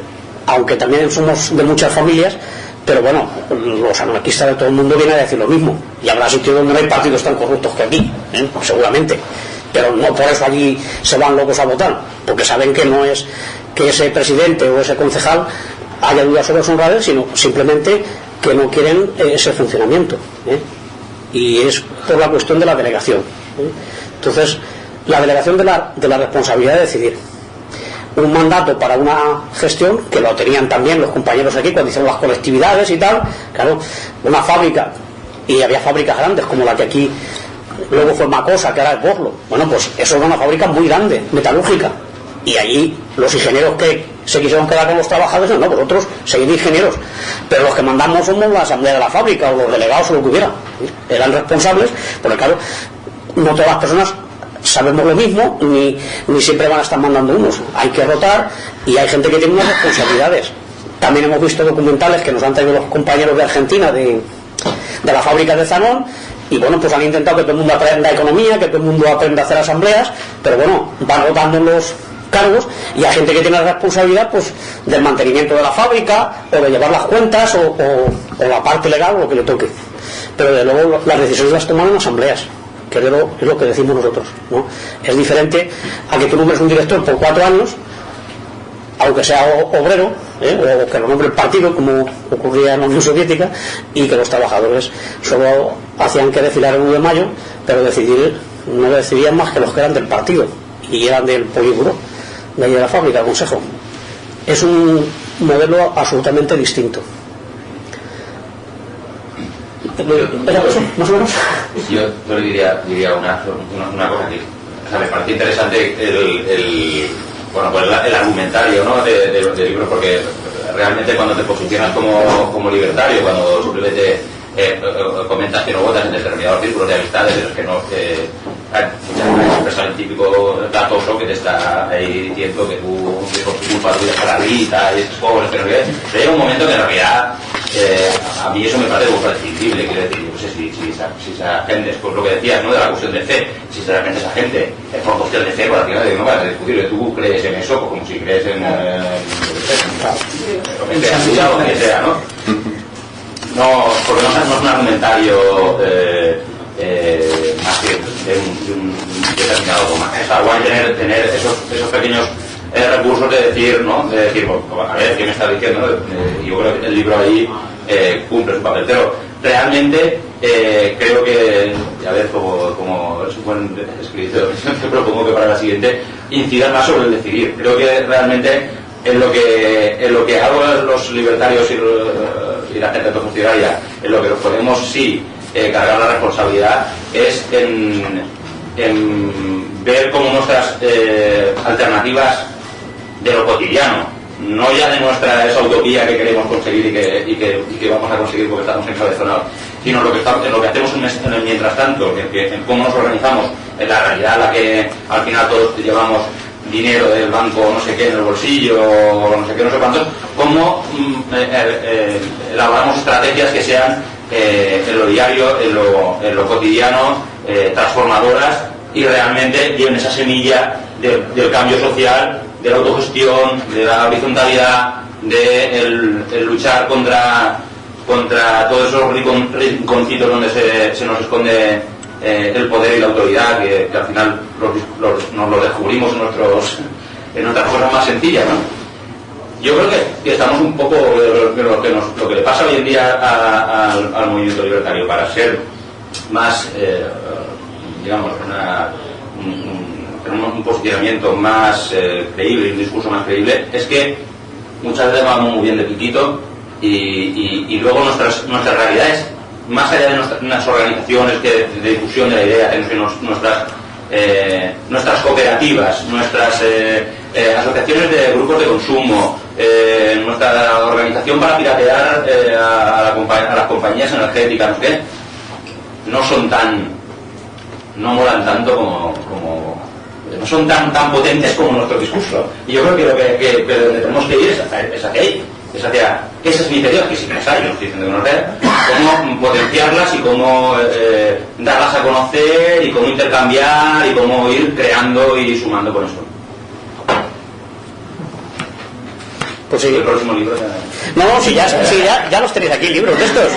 Speaker 2: aunque también somos de muchas familias, pero bueno, los anarquistas de todo el mundo vienen a decir lo mismo, y habrá sitios donde no hay partidos tan corruptos que aquí, seguramente, pero no por eso allí se van locos a votar, porque saben que no es que ese presidente o ese concejal haya dudas sobre su honradez, sino simplemente que no quieren ese funcionamiento, y es por la cuestión de la delegación. Entonces, la delegación de la responsabilidad de decidir un mandato para una gestión, que lo tenían también los compañeros aquí cuando hicieron las colectividades y tal, claro, una fábrica, y había fábricas grandes como la que aquí luego fue Macosa, que ahora es Borlo. Bueno, pues eso era una fábrica muy grande, metalúrgica, y allí los ingenieros que se quisieron quedar con los trabajadores, no, vosotros seguid ingenieros, pero los que mandamos somos la asamblea de la fábrica o los delegados o lo que hubiera, eran responsables, porque claro, no todas las personas sabemos lo mismo, ni siempre van a estar mandando unos, hay que rotar y hay gente que tiene unas responsabilidades. También hemos visto documentales que nos han traído los compañeros de Argentina de la fábrica de Zanón, y bueno, pues han intentado que todo el mundo aprenda economía, que todo el mundo aprenda a hacer asambleas, pero bueno, van rotando los cargos y hay gente que tiene la responsabilidad pues del mantenimiento de la fábrica o de llevar las cuentas o la parte legal o lo que le toque, pero de luego las decisiones las toman en asambleas, que es lo que decimos nosotros, ¿no? Es diferente a que tú nombres un director por 4 años, aunque sea obrero, o que lo nombre el partido, como ocurría en la Unión Soviética, y que los trabajadores solo hacían que desfilar el 1 de mayo, pero decidir no decidían más que los que eran del partido y eran del polígono de ahí de la fábrica, del consejo. Es un modelo absolutamente distinto. ¿Era eso, más o menos?
Speaker 3: Yo le diría una cosa que, o sea, me parece interesante el argumentario, ¿no? del libro, porque realmente cuando te posicionas como libertario, cuando simplemente comentas que no votas en determinados círculos de amistades de los que no muchas veces el típico datoso que te está ahí diciendo que tú por tu culpa tú dejas la rita y esos juegos, pero llega un momento que en realidad a mí eso me parece muy prescindible. Quiero decir, no sé si esa gente, es por lo que decías, ¿no? De la cuestión de fe, si realmente esa gente es por cuestión de fe, por la final de no vas a discutir que tú crees en eso, pues como si crees en lo que sea, ¿no? No, porque no es un argumentario más que de un determinado toma. Es algo de tener esos pequeños recursos de decir, ¿no? De decir, a ver, ¿qué me está diciendo? Yo creo que el libro ahí cumple su papel, pero realmente creo que, a ver, como es un buen escritor, te propongo que para la siguiente incidas más sobre el decidir. Creo que realmente en lo que hago los libertarios y la gente autofuncionaria, en lo que nos podemos cargar la responsabilidad es en ver cómo nuestras alternativas de lo cotidiano, no ya de esa utopía que queremos conseguir y que vamos a conseguir porque estamos encabezonados, sino lo que hacemos en el mientras tanto, en cómo nos organizamos, en la realidad en la que al final todos llevamos dinero del banco no sé qué en el bolsillo o no sé qué, no sé cuántos, cómo elaboramos estrategias que sean en lo diario, en lo cotidiano, transformadoras y realmente lleven esa semilla del cambio social, de la autogestión, de la horizontalidad, de el luchar contra todos esos rinconcitos donde se nos esconde el poder y la autoridad, que al final nos lo descubrimos en nuestras cosas más sencillas, ¿no? Yo creo que estamos un poco lo que le pasa hoy en día al movimiento libertario para ser más, digamos, un posicionamiento más creíble, un discurso más creíble, es que muchas veces vamos muy bien de piquito y luego nuestras realidades, más allá de nuestras organizaciones de difusión de la idea, tenemos nuestras cooperativas, nuestras asociaciones de grupos de consumo, nuestra organización para piratear a las compañías energéticas, ¿no? ¿Qué? No molan tanto como no son tan potentes como nuestro discurso. Y yo creo que donde tenemos que ir es hacia esas iniciativas, que sí que las hay, no estoy diciendo que no las hay, cómo potenciarlas y cómo darlas a conocer y cómo intercambiar y cómo ir creando y sumando con eso.
Speaker 2: Pues sí.
Speaker 3: El próximo libro
Speaker 2: No, si ya los tenéis aquí, libros de estos.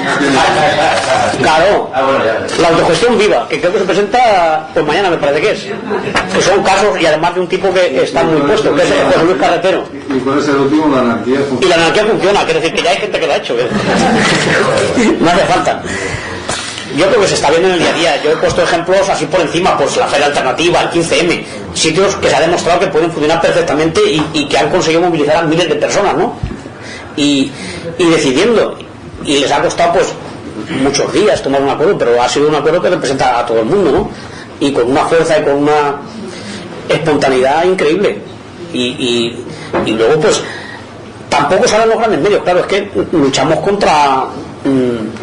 Speaker 2: Claro.
Speaker 3: Bueno, ya.
Speaker 2: La autogestión viva, que creo que se presenta pues mañana, me parece que es. Que son casos, y además de un tipo que está muy puesto, que es José Luis Carretero.
Speaker 5: ¿Y cuál es el último? La anarquía funciona.
Speaker 2: Y la anarquía funciona, quiere decir que ya hay gente que lo ha hecho. No hace falta. Yo creo que se está viendo en el día a día. Yo he puesto ejemplos así por encima, pues la Feria Alternativa, el 15M, sitios que se ha demostrado que pueden funcionar perfectamente y que han conseguido movilizar a miles de personas, ¿no? Y decidiendo, y les ha costado pues muchos días tomar un acuerdo, pero ha sido un acuerdo que representa a todo el mundo, ¿no? Y con una fuerza y con una espontaneidad increíble. Y luego pues tampoco salen los grandes medios, claro, es que luchamos contra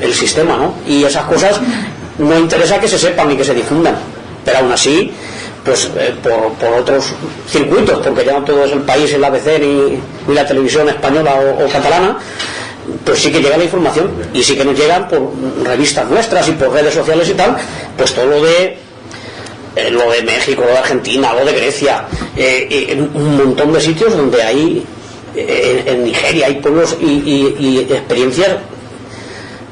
Speaker 2: el sistema, ¿no? Y esas cosas no interesa que se sepan ni que se difundan, pero aún así pues por otros circuitos, porque ya no todo es el país, el ABC ni la televisión española o catalana, pues sí que llega la información y sí que nos llegan por revistas nuestras y por redes sociales y tal, pues todo lo de México, lo de Argentina, lo de Grecia, un montón de sitios donde hay en Nigeria hay pueblos y experiencias,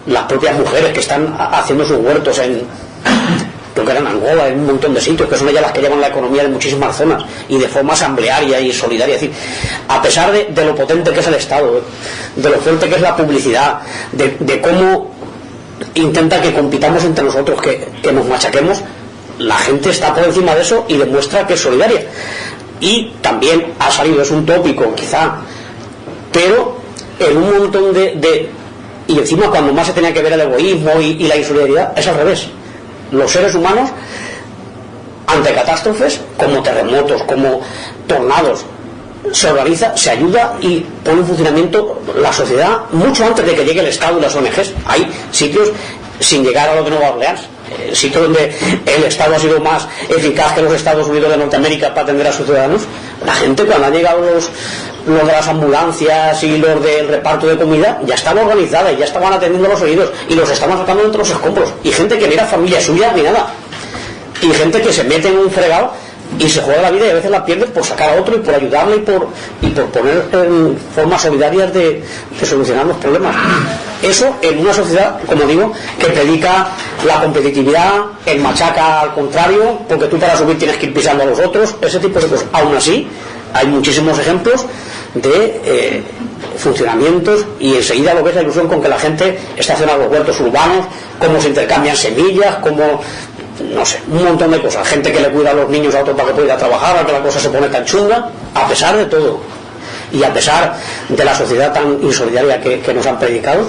Speaker 2: las propias mujeres que están haciendo sus huertos creo que era en Angola, en un montón de sitios, que son ellas las que llevan la economía de muchísimas zonas y de forma asamblearia y solidaria. Es decir, a pesar de lo potente que es el Estado, de lo fuerte que es la publicidad, de cómo intenta que compitamos entre nosotros, que nos machaquemos, la gente está por encima de eso y demuestra que es solidaria. Y también ha salido, es un tópico quizá, pero en un montón y encima cuando más se tenía que ver el egoísmo y la insolidaridad, es al revés. Los seres humanos ante catástrofes como terremotos, como tornados, se organiza, se ayuda y pone en funcionamiento la sociedad mucho antes de que llegue el Estado y las ONGs. Hay sitios, sin llegar a lo de Nueva Orleans, sitios donde el Estado ha sido más eficaz que los Estados Unidos de Norteamérica para atender a sus ciudadanos. La gente, cuando han llegado los de las ambulancias y los del reparto de comida, ya estaba organizada y ya estaban atendiendo a los heridos y los estaban sacando entre los escombros, y gente que no era familia suya ni nada, y gente que se mete en un fregado y se juega la vida y a veces la pierde por sacar a otro y por ayudarle y por poner en formas solidarias de solucionar los problemas. Eso en una sociedad, como digo, que predica la competitividad, el machaca al contrario, porque tú para subir tienes que ir pisando a los otros, ese tipo de cosas. Aún así hay muchísimos ejemplos de funcionamientos, y enseguida lo ves la ilusión con que la gente está haciendo los huertos urbanos, cómo se intercambian semillas, cómo, no sé, un montón de cosas, gente que le cuida a los niños a otro para que pueda ir a trabajar, a que la cosa se pone tan chunga, a pesar de todo y a pesar de la sociedad tan insolidaria que nos han predicado,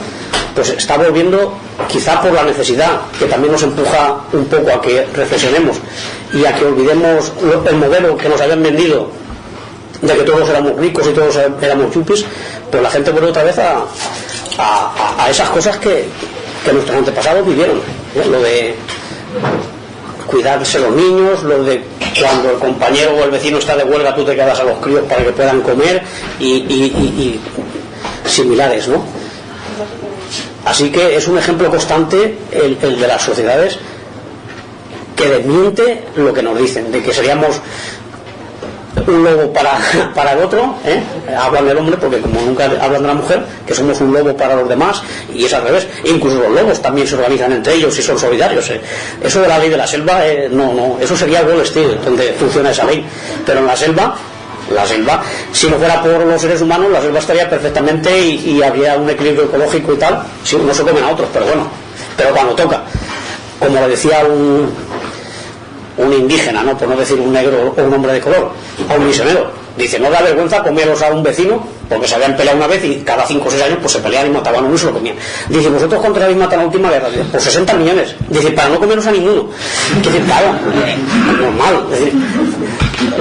Speaker 2: pues está volviendo, quizá por la necesidad que también nos empuja un poco a que reflexionemos y a que olvidemos el modelo que nos habían vendido de que todos éramos ricos y todos éramos yuppies, pues la gente vuelve otra vez a esas cosas que nuestros antepasados vivieron, ¿no? Lo de cuidarse los niños, lo de cuando el compañero o el vecino está de huelga tú te quedas a los críos para que puedan comer y similares, ¿no? Así que es un ejemplo constante el de las sociedades que desmiente lo que nos dicen, de que seríamos un lobo para el otro, hablan del hombre porque como nunca hablan de la mujer, que somos un lobo para los demás, y es al revés. Incluso los lobos también se organizan entre ellos y son solidarios. Eso de la ley de la selva, no, eso sería Wall Street donde funciona esa ley, pero en la selva, si no fuera por los seres humanos, la selva estaría perfectamente y habría un equilibrio ecológico y tal. Sí, no se comen a otros, pero bueno, pero cuando toca, como le decía un indígena, ¿no?, por no decir un negro o un hombre de color, a un misionero, dice, no da vergüenza comeros a un vecino porque se habían peleado una vez y cada 5 o 6 años pues se peleaban y mataban a uno y se lo comían. Dice, vosotros contra habéis matado en la última guerra, dice, por 60 millones, dice, para no comeros a ninguno. Dice, claro, normal, es decir,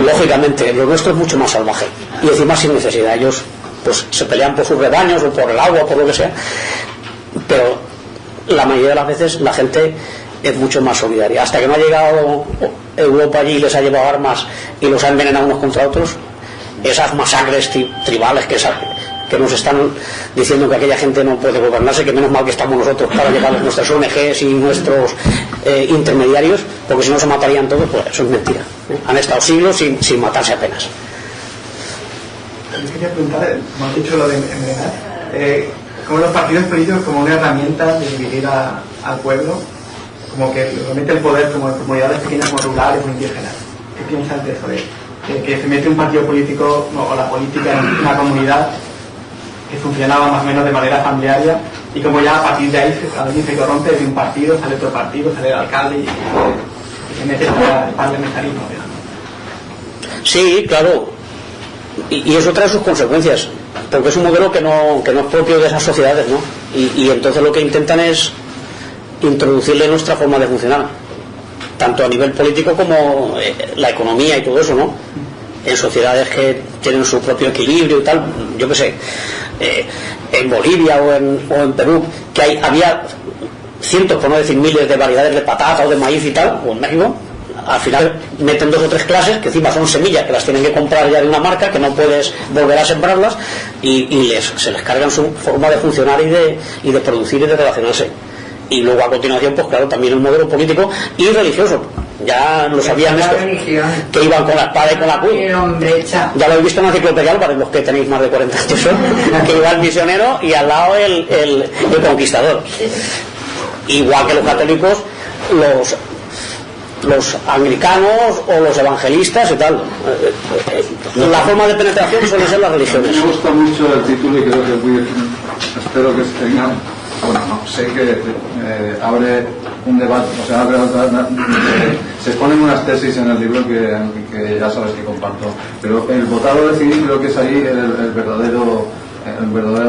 Speaker 2: lógicamente lo nuestro es mucho más salvaje y encima sin necesidad. Ellos pues se pelean por sus rebaños o por el agua, por lo que sea, pero la mayoría de las veces la gente es mucho más solidaria. Hasta que no ha llegado Europa allí y les ha llevado armas y los ha envenenado unos contra otros, esas masacres tribales que nos están diciendo que aquella gente no puede gobernarse, que menos mal que estamos nosotros para llevar nuestras ONGs y nuestros intermediarios, porque si no se matarían todos, pues eso es mentira. Han estado siglos sin matarse apenas.
Speaker 6: Yo quería preguntar, como has dicho lo de envenenar, como los partidos políticos como una herramienta de dividir al pueblo, como que lo mete el poder como en comunidades pequeñas, como rurales o indígenas. ¿Qué piensas de eso? Que se mete un partido político o la política en una comunidad que funcionaba más o menos de manera familiar y como ya a partir de ahí alguien se corrompe de un partido, sale otro partido, sale el alcalde y se mete el parlamentarismo, digamos.
Speaker 2: Sí, claro, y eso trae sus consecuencias, porque es un modelo que no es propio de esas sociedades, ¿no? Y entonces lo que intentan es introducirle nuestra forma de funcionar, tanto a nivel político como la economía y todo eso, ¿no? En sociedades que tienen su propio equilibrio y tal, yo qué sé, en Bolivia o en Perú, que había cientos, por no decir miles, de variedades de patata o de maíz y tal, o en México, al final meten 2 o 3 clases que encima son semillas que las tienen que comprar ya de una marca, que no puedes volver a sembrarlas, y se les cargan su forma de funcionar y de producir y de relacionarse. Y luego a continuación, pues claro, también el modelo político y religioso. Ya lo sabían esto, que iban con la espada y con la cruz. Ya lo habéis visto en la enciclopedia Álvarez, los que tenéis más de 40 años, que iba el misionero y al lado el conquistador. Igual que los católicos, los anglicanos o los evangelistas y tal. La forma de penetración suele ser las religiones.
Speaker 5: Me gusta mucho el título y creo que espero que se tenga. Bueno, no, sé que abre un debate, o sea, se exponen unas tesis en el libro que ya sabes que comparto, pero el votar o decidir creo que es ahí el verdadero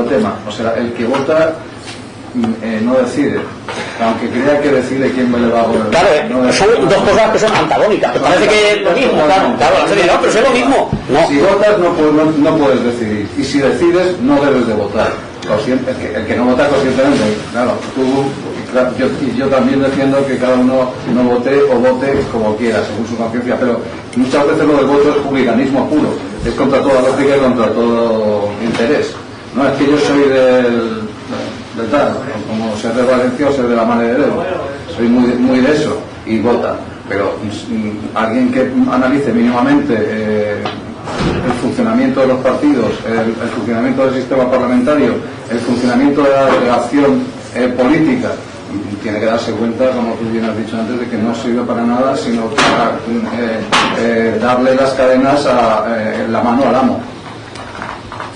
Speaker 5: tema. O sea, el que vota no decide, aunque crea que decide quién le va a gobernar.
Speaker 2: Claro, son dos cosas que son antagónicas, me parece que es lo mismo, claro, pero es lo mismo. No.
Speaker 5: Si votas no puedes decidir, y si decides no debes de votar. El que no vota conscientemente, claro, yo también defiendo que cada uno no vote o vote como quiera, según su conciencia, pero muchas veces lo del voto es publicanismo puro, es contra toda lógica y contra todo interés. No es que yo soy del tal, como ser de Valencia o ser de la Madre de Dios, soy muy de eso y vota, pero alguien que analice mínimamente el funcionamiento de los partidos, el funcionamiento del sistema parlamentario, el funcionamiento de la delegación política, tiene que darse cuenta, como tú bien has dicho antes, de que no sirve para nada sino para darle las cadenas en la mano al amo.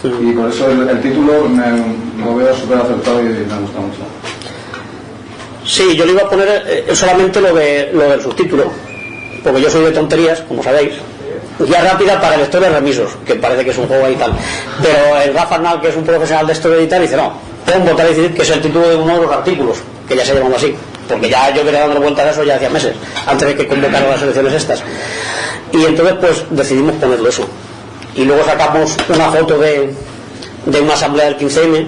Speaker 5: Y por eso el título lo veo súper acertado y me gusta mucho.
Speaker 2: Sí, yo le iba a poner solamente lo del subtítulo, porque yo soy de tonterías, como sabéis. Guía rápida para lectores remisos, que parece que es un juego ahí y tal, pero el Rafa Arnal, que es un profesional de esto de editar, dice no, pon votar y decidir, que es el título de uno de los artículos, que ya se llaman así, porque ya yo quería dando vueltas a eso ya hacía meses, antes de que convocaran las elecciones estas, y entonces pues decidimos ponerlo eso, y luego sacamos una foto de una asamblea del 15M,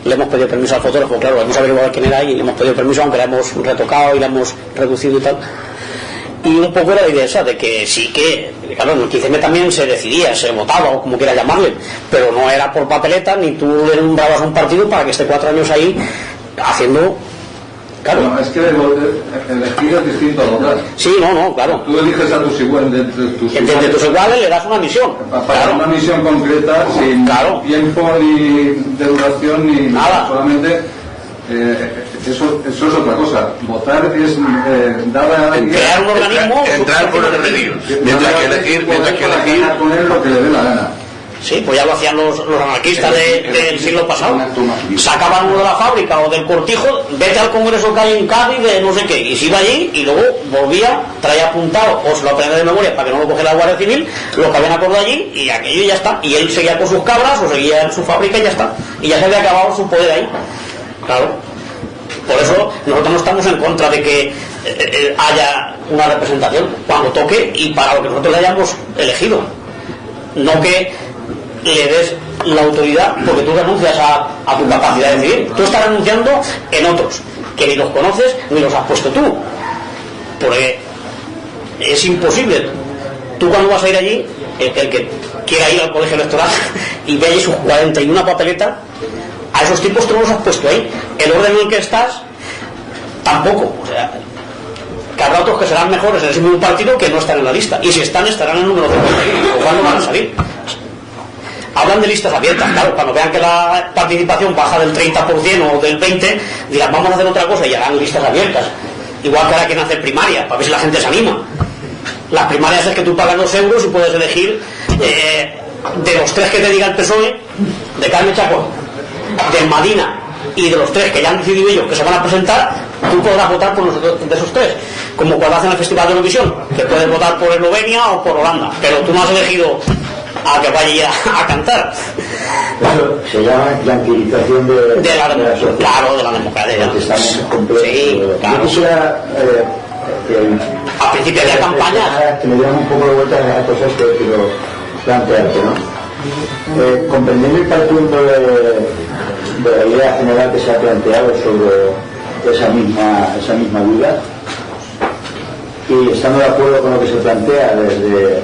Speaker 2: le hemos pedido permiso al fotógrafo, claro, hemos averiguado quién era y le hemos pedido permiso, aunque la hemos retocado y la hemos reducido y tal. Y un poco era la idea esa, de que sí que, claro, en el 15M también se decidía, se votaba, o como quiera llamarle, pero no era por papeleta, ni tú le nombrabas a un partido para que esté 4 años ahí haciendo Claro.
Speaker 5: No, es que elegir es distinto a votar.
Speaker 2: Sí, no, claro.
Speaker 5: Tú eliges a tus iguales,
Speaker 2: Entre tus iguales le das una misión.
Speaker 5: Para una misión concreta, sin tiempo ni de duración ni
Speaker 2: nada.
Speaker 5: Solamente eso es otra cosa. Votar es dar a
Speaker 2: crear un organismo,
Speaker 7: entrar por el medio. Mientras que elegir
Speaker 5: poner lo que le dé la gana.
Speaker 2: Sí, pues ya lo hacían los anarquistas del siglo pasado. Sacaban uno de la fábrica o del cortijo, vete al congreso que hay en Cádiz de no sé qué, y se iba allí y luego volvía, traía apuntado o se lo aprendía de memoria para que no lo cogiera la Guardia Civil, lo que habían acordado allí y aquello ya está. Y él seguía con sus cabras o seguía en su fábrica y ya está. Y ya se había acabado su poder ahí. Claro. Por eso nosotros no estamos en contra de que haya una representación cuando toque y para lo que nosotros le hayamos elegido. No que le des la autoridad porque tú renuncias a tu capacidad de decidir. Tú estás renunciando en otros que ni los conoces ni los has puesto tú, porque es imposible. Tú cuando vas a ir allí, el que quiera ir al colegio electoral y ve allí sus 41 papeletas, a esos tipos tú no los has puesto ahí. El orden en el que estás tampoco. O sea, que habrá otros que serán mejores en ese mismo partido que no están en la lista, y si están estarán en el número 51, o cuando van a salir. Hablan de listas abiertas, claro, cuando vean que la participación baja del 30% o del 20%, dirán vamos a hacer otra cosa y harán listas abiertas. Igual que ahora quieren hacer primarias, para ver si la gente se anima. Las primarias es que tú pagas 2 euros y puedes elegir de los 3 que te diga el PSOE, de Carmen Chacón, del Madina y de los 3 que ya han decidido ellos que se van a presentar, tú podrás votar por de esos 3, como cuando hacen el Festival de Eurovisión, que puedes votar por Eslovenia o por Holanda, pero tú no has elegido a que vaya a cantar.
Speaker 8: Eso se llama yanquilización de la sociedad.
Speaker 2: Claro, de la democracia.
Speaker 8: Estamos completos.
Speaker 2: Sí, claro.
Speaker 8: Yo quisiera
Speaker 2: a principio de campaña
Speaker 8: que me dieran un poco de vuelta a cosas que quiero plantearte, ¿no? Comprendiendo y partiendo de la idea general que se ha planteado sobre esa misma duda, y estando de acuerdo con lo que se plantea desde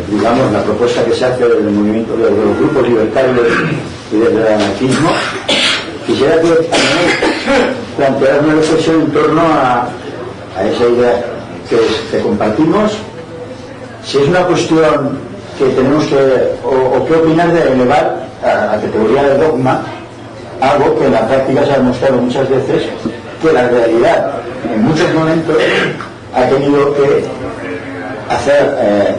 Speaker 8: digamos la propuesta que se hace del movimiento de los grupos libertarios y desde el anarquismo, quisiera que también plantear una reflexión en torno a esa idea que compartimos, si es una cuestión que tenemos que o qué opinar de elevar a la categoría de dogma algo que en la práctica se ha demostrado muchas veces que la realidad en muchos momentos ha tenido que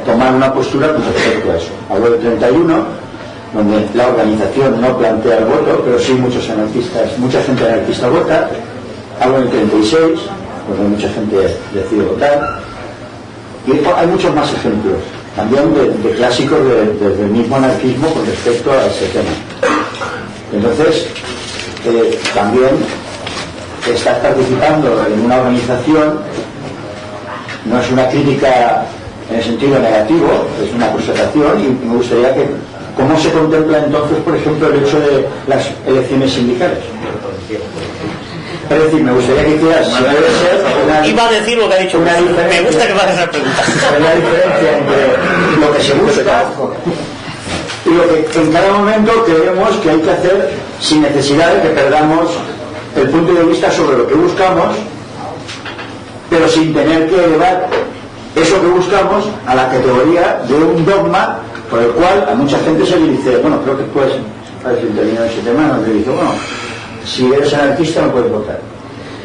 Speaker 8: tomar una postura con respecto a eso. Hablo del 31, donde la organización no plantea el voto, pero sí mucha gente anarquista vota. Hablo del 36, donde mucha gente decide votar. Y hay muchos más ejemplos, también de clásicos del mismo anarquismo con respecto a ese tema. Entonces, también estás participando en una organización, no es una crítica en el sentido negativo, es una constatación, y me gustaría que, ¿cómo se contempla entonces, por ejemplo, el hecho de las elecciones sindicales? Es decir, me gustaría que hicieras, si puede ser,
Speaker 2: iba a decir lo que ha dicho, me gusta que me hagas esa pregunta.
Speaker 8: La diferencia entre lo que se busca y lo que en cada momento creemos que hay que hacer sin necesidad de que perdamos el punto de vista sobre lo que buscamos, pero sin tener que elevar eso que buscamos a la categoría de un dogma por el cual a mucha gente se le dice, bueno, creo que puedes, para que terminado ese tema, nos le dice, bueno, si eres anarquista no puedes votar,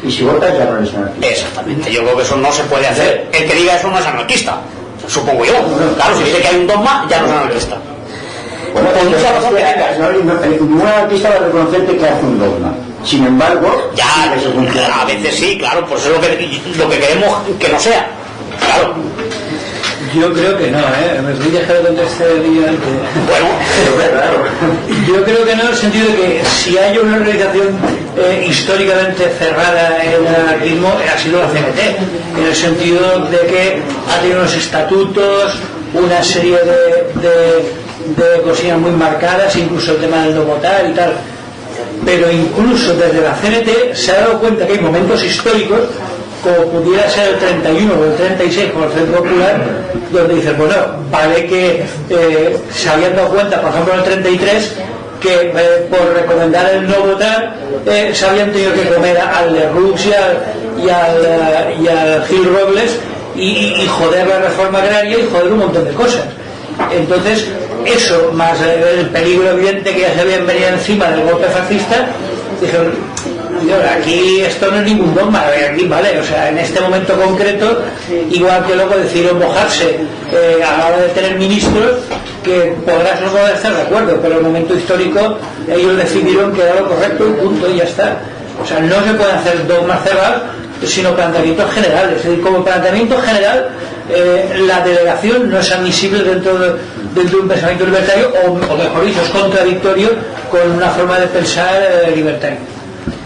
Speaker 8: y si votas ya no eres anarquista.
Speaker 2: Exactamente, yo creo que eso no se puede hacer. El que diga eso no es anarquista, supongo yo. Claro, si dice que hay un dogma ya no es anarquista.
Speaker 8: Bueno, por mucha razón que tengas, ningún anarquista va a reconocerte que hace un dogma. Sin embargo,
Speaker 2: ya, a veces sí, claro, por eso es lo que queremos que no sea. Claro.
Speaker 1: Yo creo que no, me voy a dejar de contestar
Speaker 2: Bueno,
Speaker 1: yo creo que no, en el sentido de que si hay una organización históricamente cerrada en el anarquismo, ha sido la CNT, en el sentido de que ha tenido unos estatutos, una serie de cosillas muy marcadas, incluso el tema del no votar y tal. Pero incluso desde la CNT se ha dado cuenta que hay momentos históricos, como pudiera ser el 31 o el 36 con el Centro Popular, donde dicen, bueno, vale que se habían dado cuenta, por ejemplo en el 33, que por recomendar el no votar se habían tenido que comer al de Rux y al Gil Robles y joder la reforma agraria y joder un montón de cosas. Entonces eso, más el peligro evidente que ya se habían venido encima del golpe fascista, dijeron, aquí esto no es ningún dogma, aquí vale, o sea, en este momento concreto, igual que luego decidieron mojarse a la hora de tener ministros, que podrás no poder estar de acuerdo, pero en el momento histórico ellos decidieron que era lo correcto y punto, y ya está. O sea, no se pueden hacer dogmas cerrados, sino planteamientos generales. Es decir, como planteamiento general, la delegación no es admisible dentro de un pensamiento libertario, o mejor dicho, es contradictorio con una forma de pensar libertaria.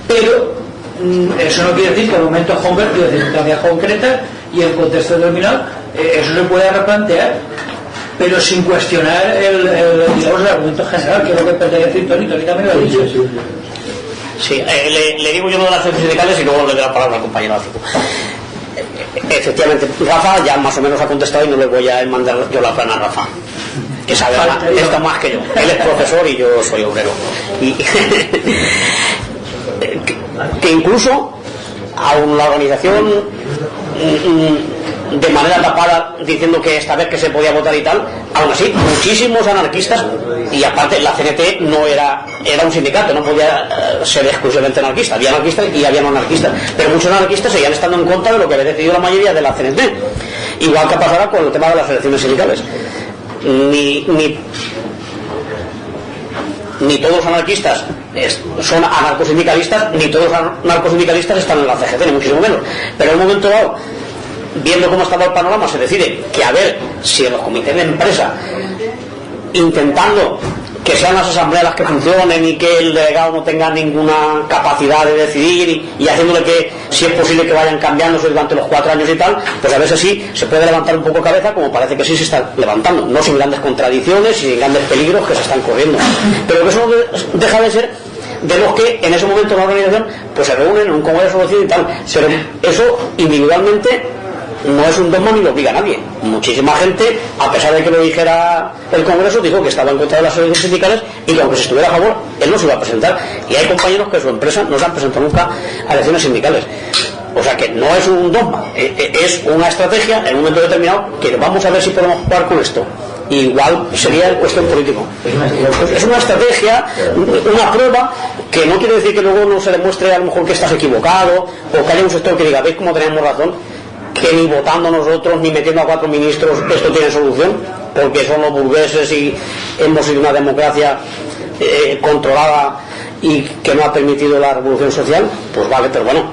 Speaker 1: Pero eso no quiere decir que en momentos concretos, en circunstancias concretas y en contexto determinado, eso se puede replantear, pero sin cuestionar el argumento general, que es lo que pretende decir Toni también lo ha dicho.
Speaker 2: Sí, le digo yo lo de las acciones sindicales y luego le doy la palabra al compañero Áfrico. Efectivamente, Rafa ya más o menos ha contestado y no le voy a mandar yo la plana a Rafa, que sabe esto más que yo. Él es profesor y yo soy obrero. Y que incluso aún la organización de manera tapada diciendo que esta vez que se podía votar y tal, aún así muchísimos anarquistas, y aparte la CNT no era un sindicato, no podía ser exclusivamente anarquista, había anarquistas y había no anarquistas, pero muchos anarquistas seguían estando en contra de lo que había decidido la mayoría de la CNT, igual que pasará con el tema de las elecciones sindicales. Ni todos los anarquistas son anarcosindicalistas, ni todos los anarcosindicalistas están en la CGT, ni muchísimo menos, pero en un momento dado, viendo cómo estaba el panorama, se decide que a ver si en los comités de empresa, intentando que sean las asambleas las que funcionen y que el delegado no tenga ninguna capacidad de decidir y haciéndole que, si es posible, que vayan cambiándose durante los 4 años y tal, pues a veces sí se puede levantar un poco cabeza, como parece que sí se está levantando, no sin grandes contradicciones y sin grandes peligros que se están corriendo, pero que eso no deja de ser de los que en ese momento la organización pues se reúnen en un congreso y tal, pero eso individualmente no es un dogma ni lo obliga a nadie. Muchísima gente, a pesar de que lo dijera el Congreso, dijo que estaba en contra de las elecciones sindicales y que aunque se estuviera a favor, él no se iba a presentar. Y hay compañeros que su empresa no se han presentado nunca a elecciones sindicales. O sea que no es un dogma, es una estrategia en un momento determinado que vamos a ver si podemos jugar con esto. Igual sería el cuestión político. Es una estrategia, una prueba, que no quiere decir que luego no se demuestre a lo mejor que estás equivocado o que haya un sector que diga, ¿veis cómo tenemos razón? Que ni votando nosotros ni metiendo a 4 ministros esto tiene solución, porque son los burgueses y hemos sido una democracia controlada y que no ha permitido la revolución social. Pues vale, pero bueno,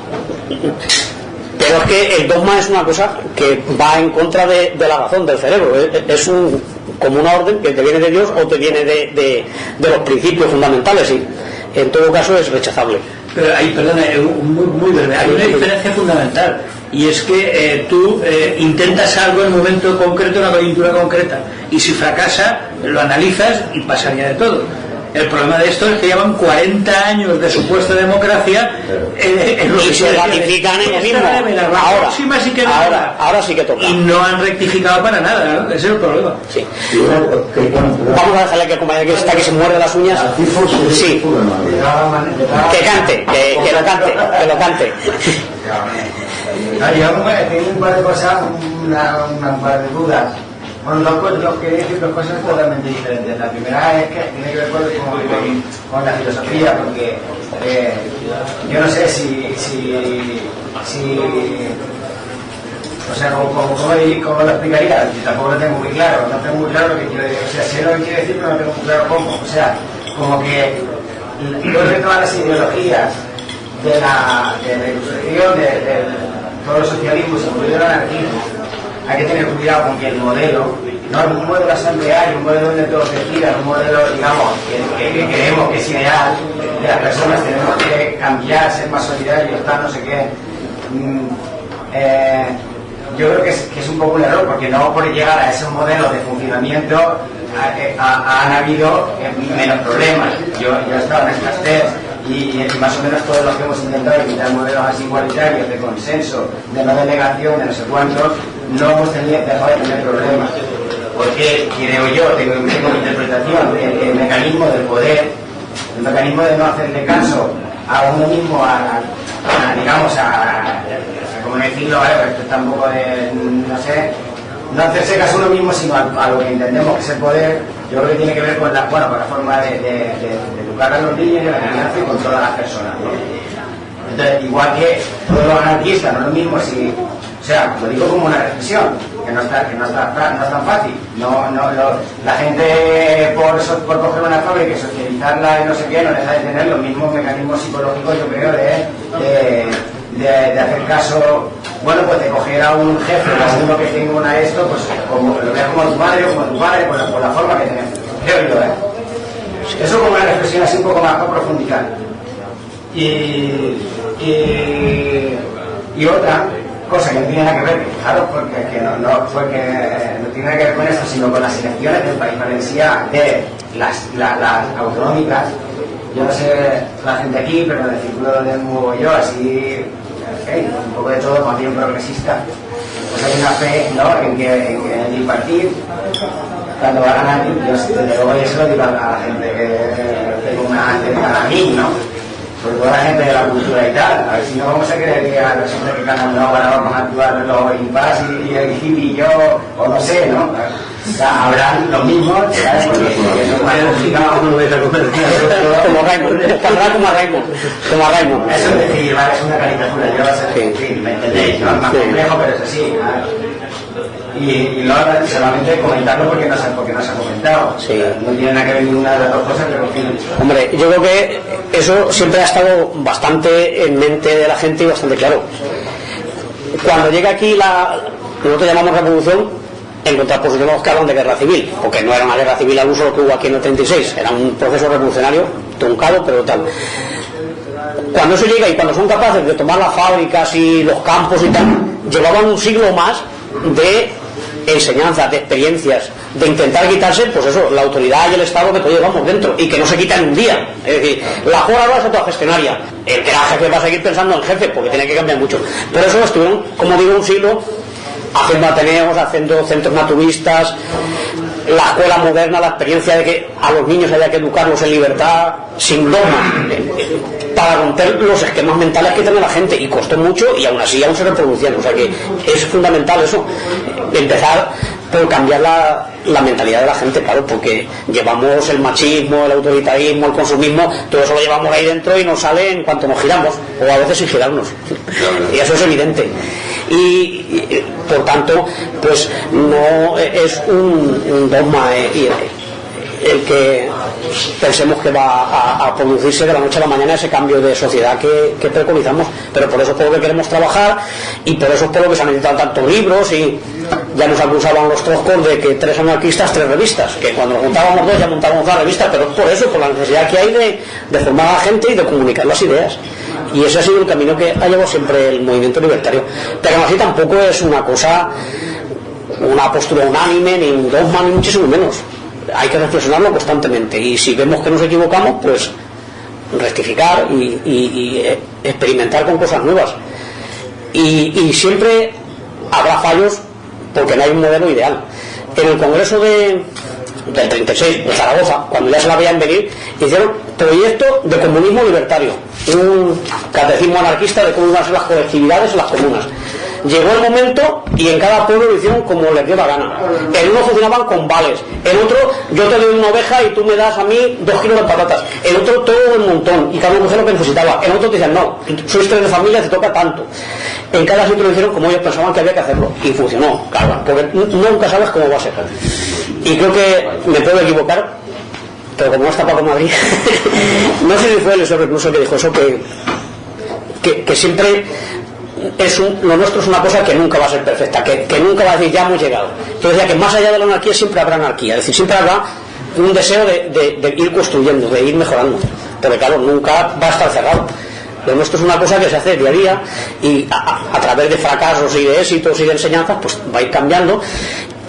Speaker 2: pero es que el dogma es una cosa que va en contra de la razón del cerebro, es como una orden que te viene de Dios o te viene de los principios fundamentales, y en todo caso es rechazable.
Speaker 1: Pero ahí, perdona, muy breve, hay una diferencia fundamental, y es que tú intentas algo en un momento concreto, una coyuntura concreta, y si fracasa lo analizas y pasaría de todo. El problema de esto es que llevan 40 años de supuesta democracia
Speaker 2: y se ratifican en el mismo. Ahora sí que toca.
Speaker 1: Y no han rectificado para nada, ese es el problema.
Speaker 2: Sí. Vamos a dejarle que el compañero que está aquí se muerde las uñas. Sí. Que cante, que lo cante.
Speaker 9: Tengo un par de cosas, un par de dudas. Bueno, los que decir dos cosas totalmente diferentes. La primera es que tiene que ver con la filosofía, porque yo no sé si o sea, ¿cómo lo explicaría? Yo tampoco lo tengo muy claro, no tengo muy claro lo que quiero decir. O sea, sé lo que quiero decir, pero no tengo muy claro cómo. O sea, como que yo creo que todas las ideologías de la ilustración, de todo el socialismo, incluido el anarquismo, hay que tener cuidado con que el modelo, no es un modelo asambleario, un modelo donde todos decidan, un modelo, digamos, que creemos que es ideal, de las personas tenemos que cambiar, ser más solidarios, tal, no sé qué. Yo creo que es un poco un error, porque no por llegar a esos modelos de funcionamiento han habido menos problemas. Yo he estado en estas test y más o menos todos los que hemos intentado evitar modelos así igualitarios, de consenso, de no delegación, de no sé cuántos, no hemos dejado de tener problemas. Porque, creo yo, tengo mi interpretación, el mecanismo del poder el mecanismo de no hacerle caso a uno mismo, digamos, como decirlo, esto está un poco de, no sé, no hacerse caso a uno mismo, sino a lo que entendemos que es el poder. Yo creo que tiene que ver con la forma de educar a los niños y a la crianza y con todas las personas, ¿no? Entonces, igual que todos los anarquistas, no es lo mismo si, o sea, lo digo como una reflexión, que no es tan fácil. La gente por coger una fábrica y socializarla y no sé qué, no deja de tener los mismos mecanismos psicológicos, yo creo, de hacer caso, bueno, pues de coger a un jefe o a uno que tenga una esto, pues como lo veas como tu madre o como tu padre, por la forma que tenemos, creo yo, Eso como una reflexión así un poco más para profundizar. Y otra cosa que no tiene nada que ver, claro, porque no tiene nada que ver con eso, sino con las elecciones del País Valencià, de las autonómicas. Yo no sé la gente aquí, pero en el círculo donde me muevo yo, así, un poco de todo, más bien progresista, pues hay una fe, ¿no?, en que el partido, cuando va a ganar, yo desde luego eso lo digo a la gente que tengo una cercana a mí, ¿no? Sobre todo la gente de la cultura y tal, a ver si no vamos a creer que a los hombres que ganan no, ahora vamos a actuar los impas y el hippie y yo, o no sé, ¿no? O sea, habrán los mismos, ¿sabes? Porque eso es más complicado.
Speaker 2: Como Raimond.
Speaker 9: Eso es decir, vale, es una caricatura, yo me entendéis, ¿no? Es más complejo, pero es así, ¿no? Y luego solamente comentarlo porque no se ha comentado.
Speaker 2: Sí.
Speaker 9: No tiene nada que ver ninguna de las dos cosas, pero en fin.
Speaker 2: Hombre, yo creo que eso siempre ha estado bastante en mente de la gente y bastante claro. Cuando llega aquí nosotros llamamos revolución en contraposición a los que hablan de guerra civil, porque no era una guerra civil al uso lo que hubo aquí en el 36, era un proceso revolucionario truncado, pero tal. Cuando eso llega y cuando son capaces de tomar las fábricas y los campos y tal, llevaban un siglo más de enseñanzas, de experiencias, de intentar quitarse, pues eso, la autoridad y el Estado que todos llevamos dentro y que no se quita en un día. Es decir, la jora ahora es autogestionaria. El que era jefe va a seguir pensando en jefe porque tiene que cambiar mucho. Pero eso estuvieron, como digo, un siglo haciendo ateneos, haciendo centros naturistas, la escuela moderna, la experiencia de que a los niños haya que educarlos en libertad, sin dogma, para romper los esquemas mentales que tiene la gente, y costó mucho y aún así aún se reproducían. O sea que es fundamental eso, empezar por cambiar la mentalidad de la gente, claro, porque llevamos el machismo, el autoritarismo, el consumismo, todo eso lo llevamos ahí dentro y nos sale en cuanto nos giramos, o a veces sin girarnos, y eso es evidente. Y por tanto, pues no es un dogma el que pensemos que va a producirse de la noche a la mañana ese cambio de sociedad que preconizamos, pero por eso es por lo que queremos trabajar y por eso es por lo que se han editado tantos libros, y ya nos acusaban los troscos de que 3 anarquistas, 3 revistas, que cuando nos juntábamos 2 ya montábamos 2 revistas, pero es por eso, por la necesidad que hay de formar a la gente y de comunicar las ideas. Y ese ha sido el camino que ha llevado siempre el movimiento libertario, pero aún así tampoco es una postura unánime, ni un dogma, ni muchísimo menos. Hay que reflexionarlo constantemente, y si vemos que nos equivocamos, pues rectificar y experimentar con cosas nuevas, y siempre habrá fallos porque no hay un modelo ideal. En el Congreso del 36 de Zaragoza, cuando ya se la veían venir, hicieron proyecto de comunismo libertario, un catecismo anarquista de cómo iban a ser las colectividades en las comunas. Llegó el momento y en cada pueblo lo hicieron como les dio la gana. En uno funcionaban con vales, en otro yo te doy una oveja y tú me das a mí 2 kilos de patatas, en otro todo el montón y cada uno hacía lo que necesitaba, en otro te decían no, sois 3 de familia, te toca tanto. En cada sitio lo hicieron como ellos pensaban que había que hacerlo, y funcionó, claro, porque nunca sabes cómo va a ser. Y creo que me puedo equivocar, pero como no está Paco Madrid no sé si fue el incluso que dijo eso, que siempre lo nuestro es una cosa que nunca va a ser perfecta, que nunca va a decir ya hemos llegado. Entonces decía que más allá de la anarquía siempre habrá anarquía, es decir, siempre habrá un deseo de ir construyendo, de ir mejorando, porque claro, nunca va a estar cerrado. Lo nuestro es una cosa que se hace día a día, y a través de fracasos y de éxitos y de enseñanzas pues va a ir cambiando,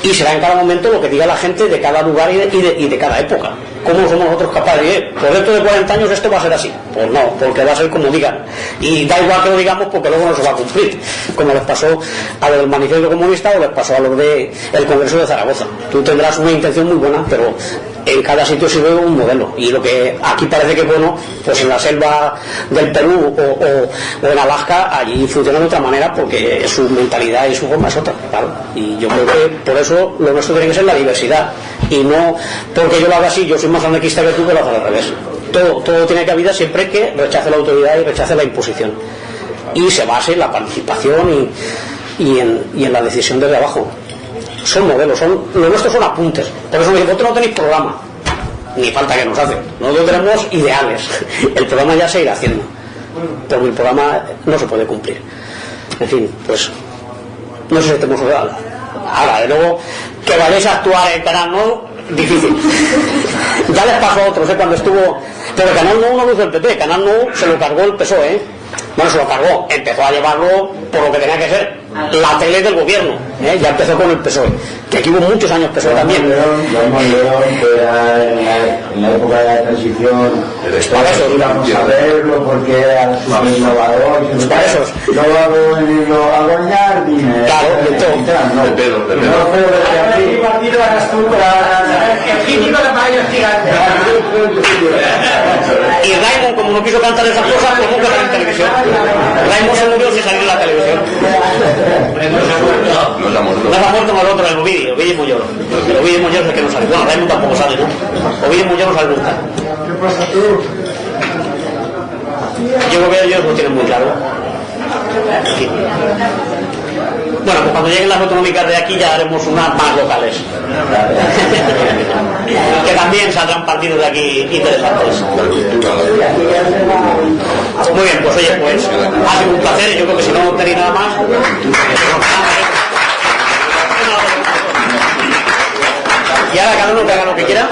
Speaker 2: y será en cada momento lo que diga la gente de cada lugar y de cada época. ¿Cómo somos nosotros capaces de decir, por dentro de 40 años esto va a ser así? Pues no, porque va a ser como digan, y da igual que lo digamos porque luego no se va a cumplir, como les pasó a los del manifiesto comunista o les pasó a los del Congreso de Zaragoza. Tú tendrás una intención muy buena, pero en cada sitio sirve un modelo, y lo que aquí parece que es bueno, pues en la selva del Perú o en Alaska, allí funciona de otra manera porque su mentalidad y su forma es otra, claro. Y yo creo que por eso lo nuestro tiene que ser la diversidad, y no porque yo lo haga así, yo soy más anarquista que tú, que lo haga al revés. Todo tiene cabida siempre que rechace la autoridad y rechace la imposición, y se base en la participación y en la decisión desde abajo. Son modelos, lo nuestro son apuntes. Por eso me dicen, vosotros no tenéis programa, ni falta que nos hacen. Nosotros tenemos ideales. El programa ya se irá haciendo, pero el programa no se puede cumplir. En fin, pues no sé si tenemos ahora, de luego que vayáis a actuar en Canal No, difícil. Ya les pasó a otros, cuando estuvo, pero Canal No no lo hizo el PP, Canal No se lo cargó el PSOE, Bueno, se lo cargó, empezó a llevarlo por lo que tenía que ser la tele del gobierno, ya empezó con el PSOE, que aquí hubo muchos años PSOE también.
Speaker 8: Que en la época de la transición íbamos a verlo porque era súper innovador, no va a goñar dinero.
Speaker 2: Claro,
Speaker 8: no, el partido el crítico de Mario Gigante.
Speaker 2: Y Raymond, como no quiso cantar esas cosas, pues nunca salió en televisión. Raymond se murió sin salir en la televisión.
Speaker 7: No se ha muerto.
Speaker 2: No se ha muerto, no el otro, el Ovidi Mollor. El Ovidi Mollor es el que no sale. Bueno, Raymond tampoco sale, ¿no? Ovidi Mollor no sale nunca.
Speaker 6: ¿Qué pasa tú?
Speaker 2: Yo creo que ellos lo tienen muy claro. Aquí. Bueno, pues cuando lleguen las autonómicas de aquí ya haremos unas más locales. Que también saldrán partidos de aquí interesantes. Muy bien, pues oye, pues ha sido un placer. Yo creo que si no tenéis nada más, y ahora cada uno que haga lo que quiera.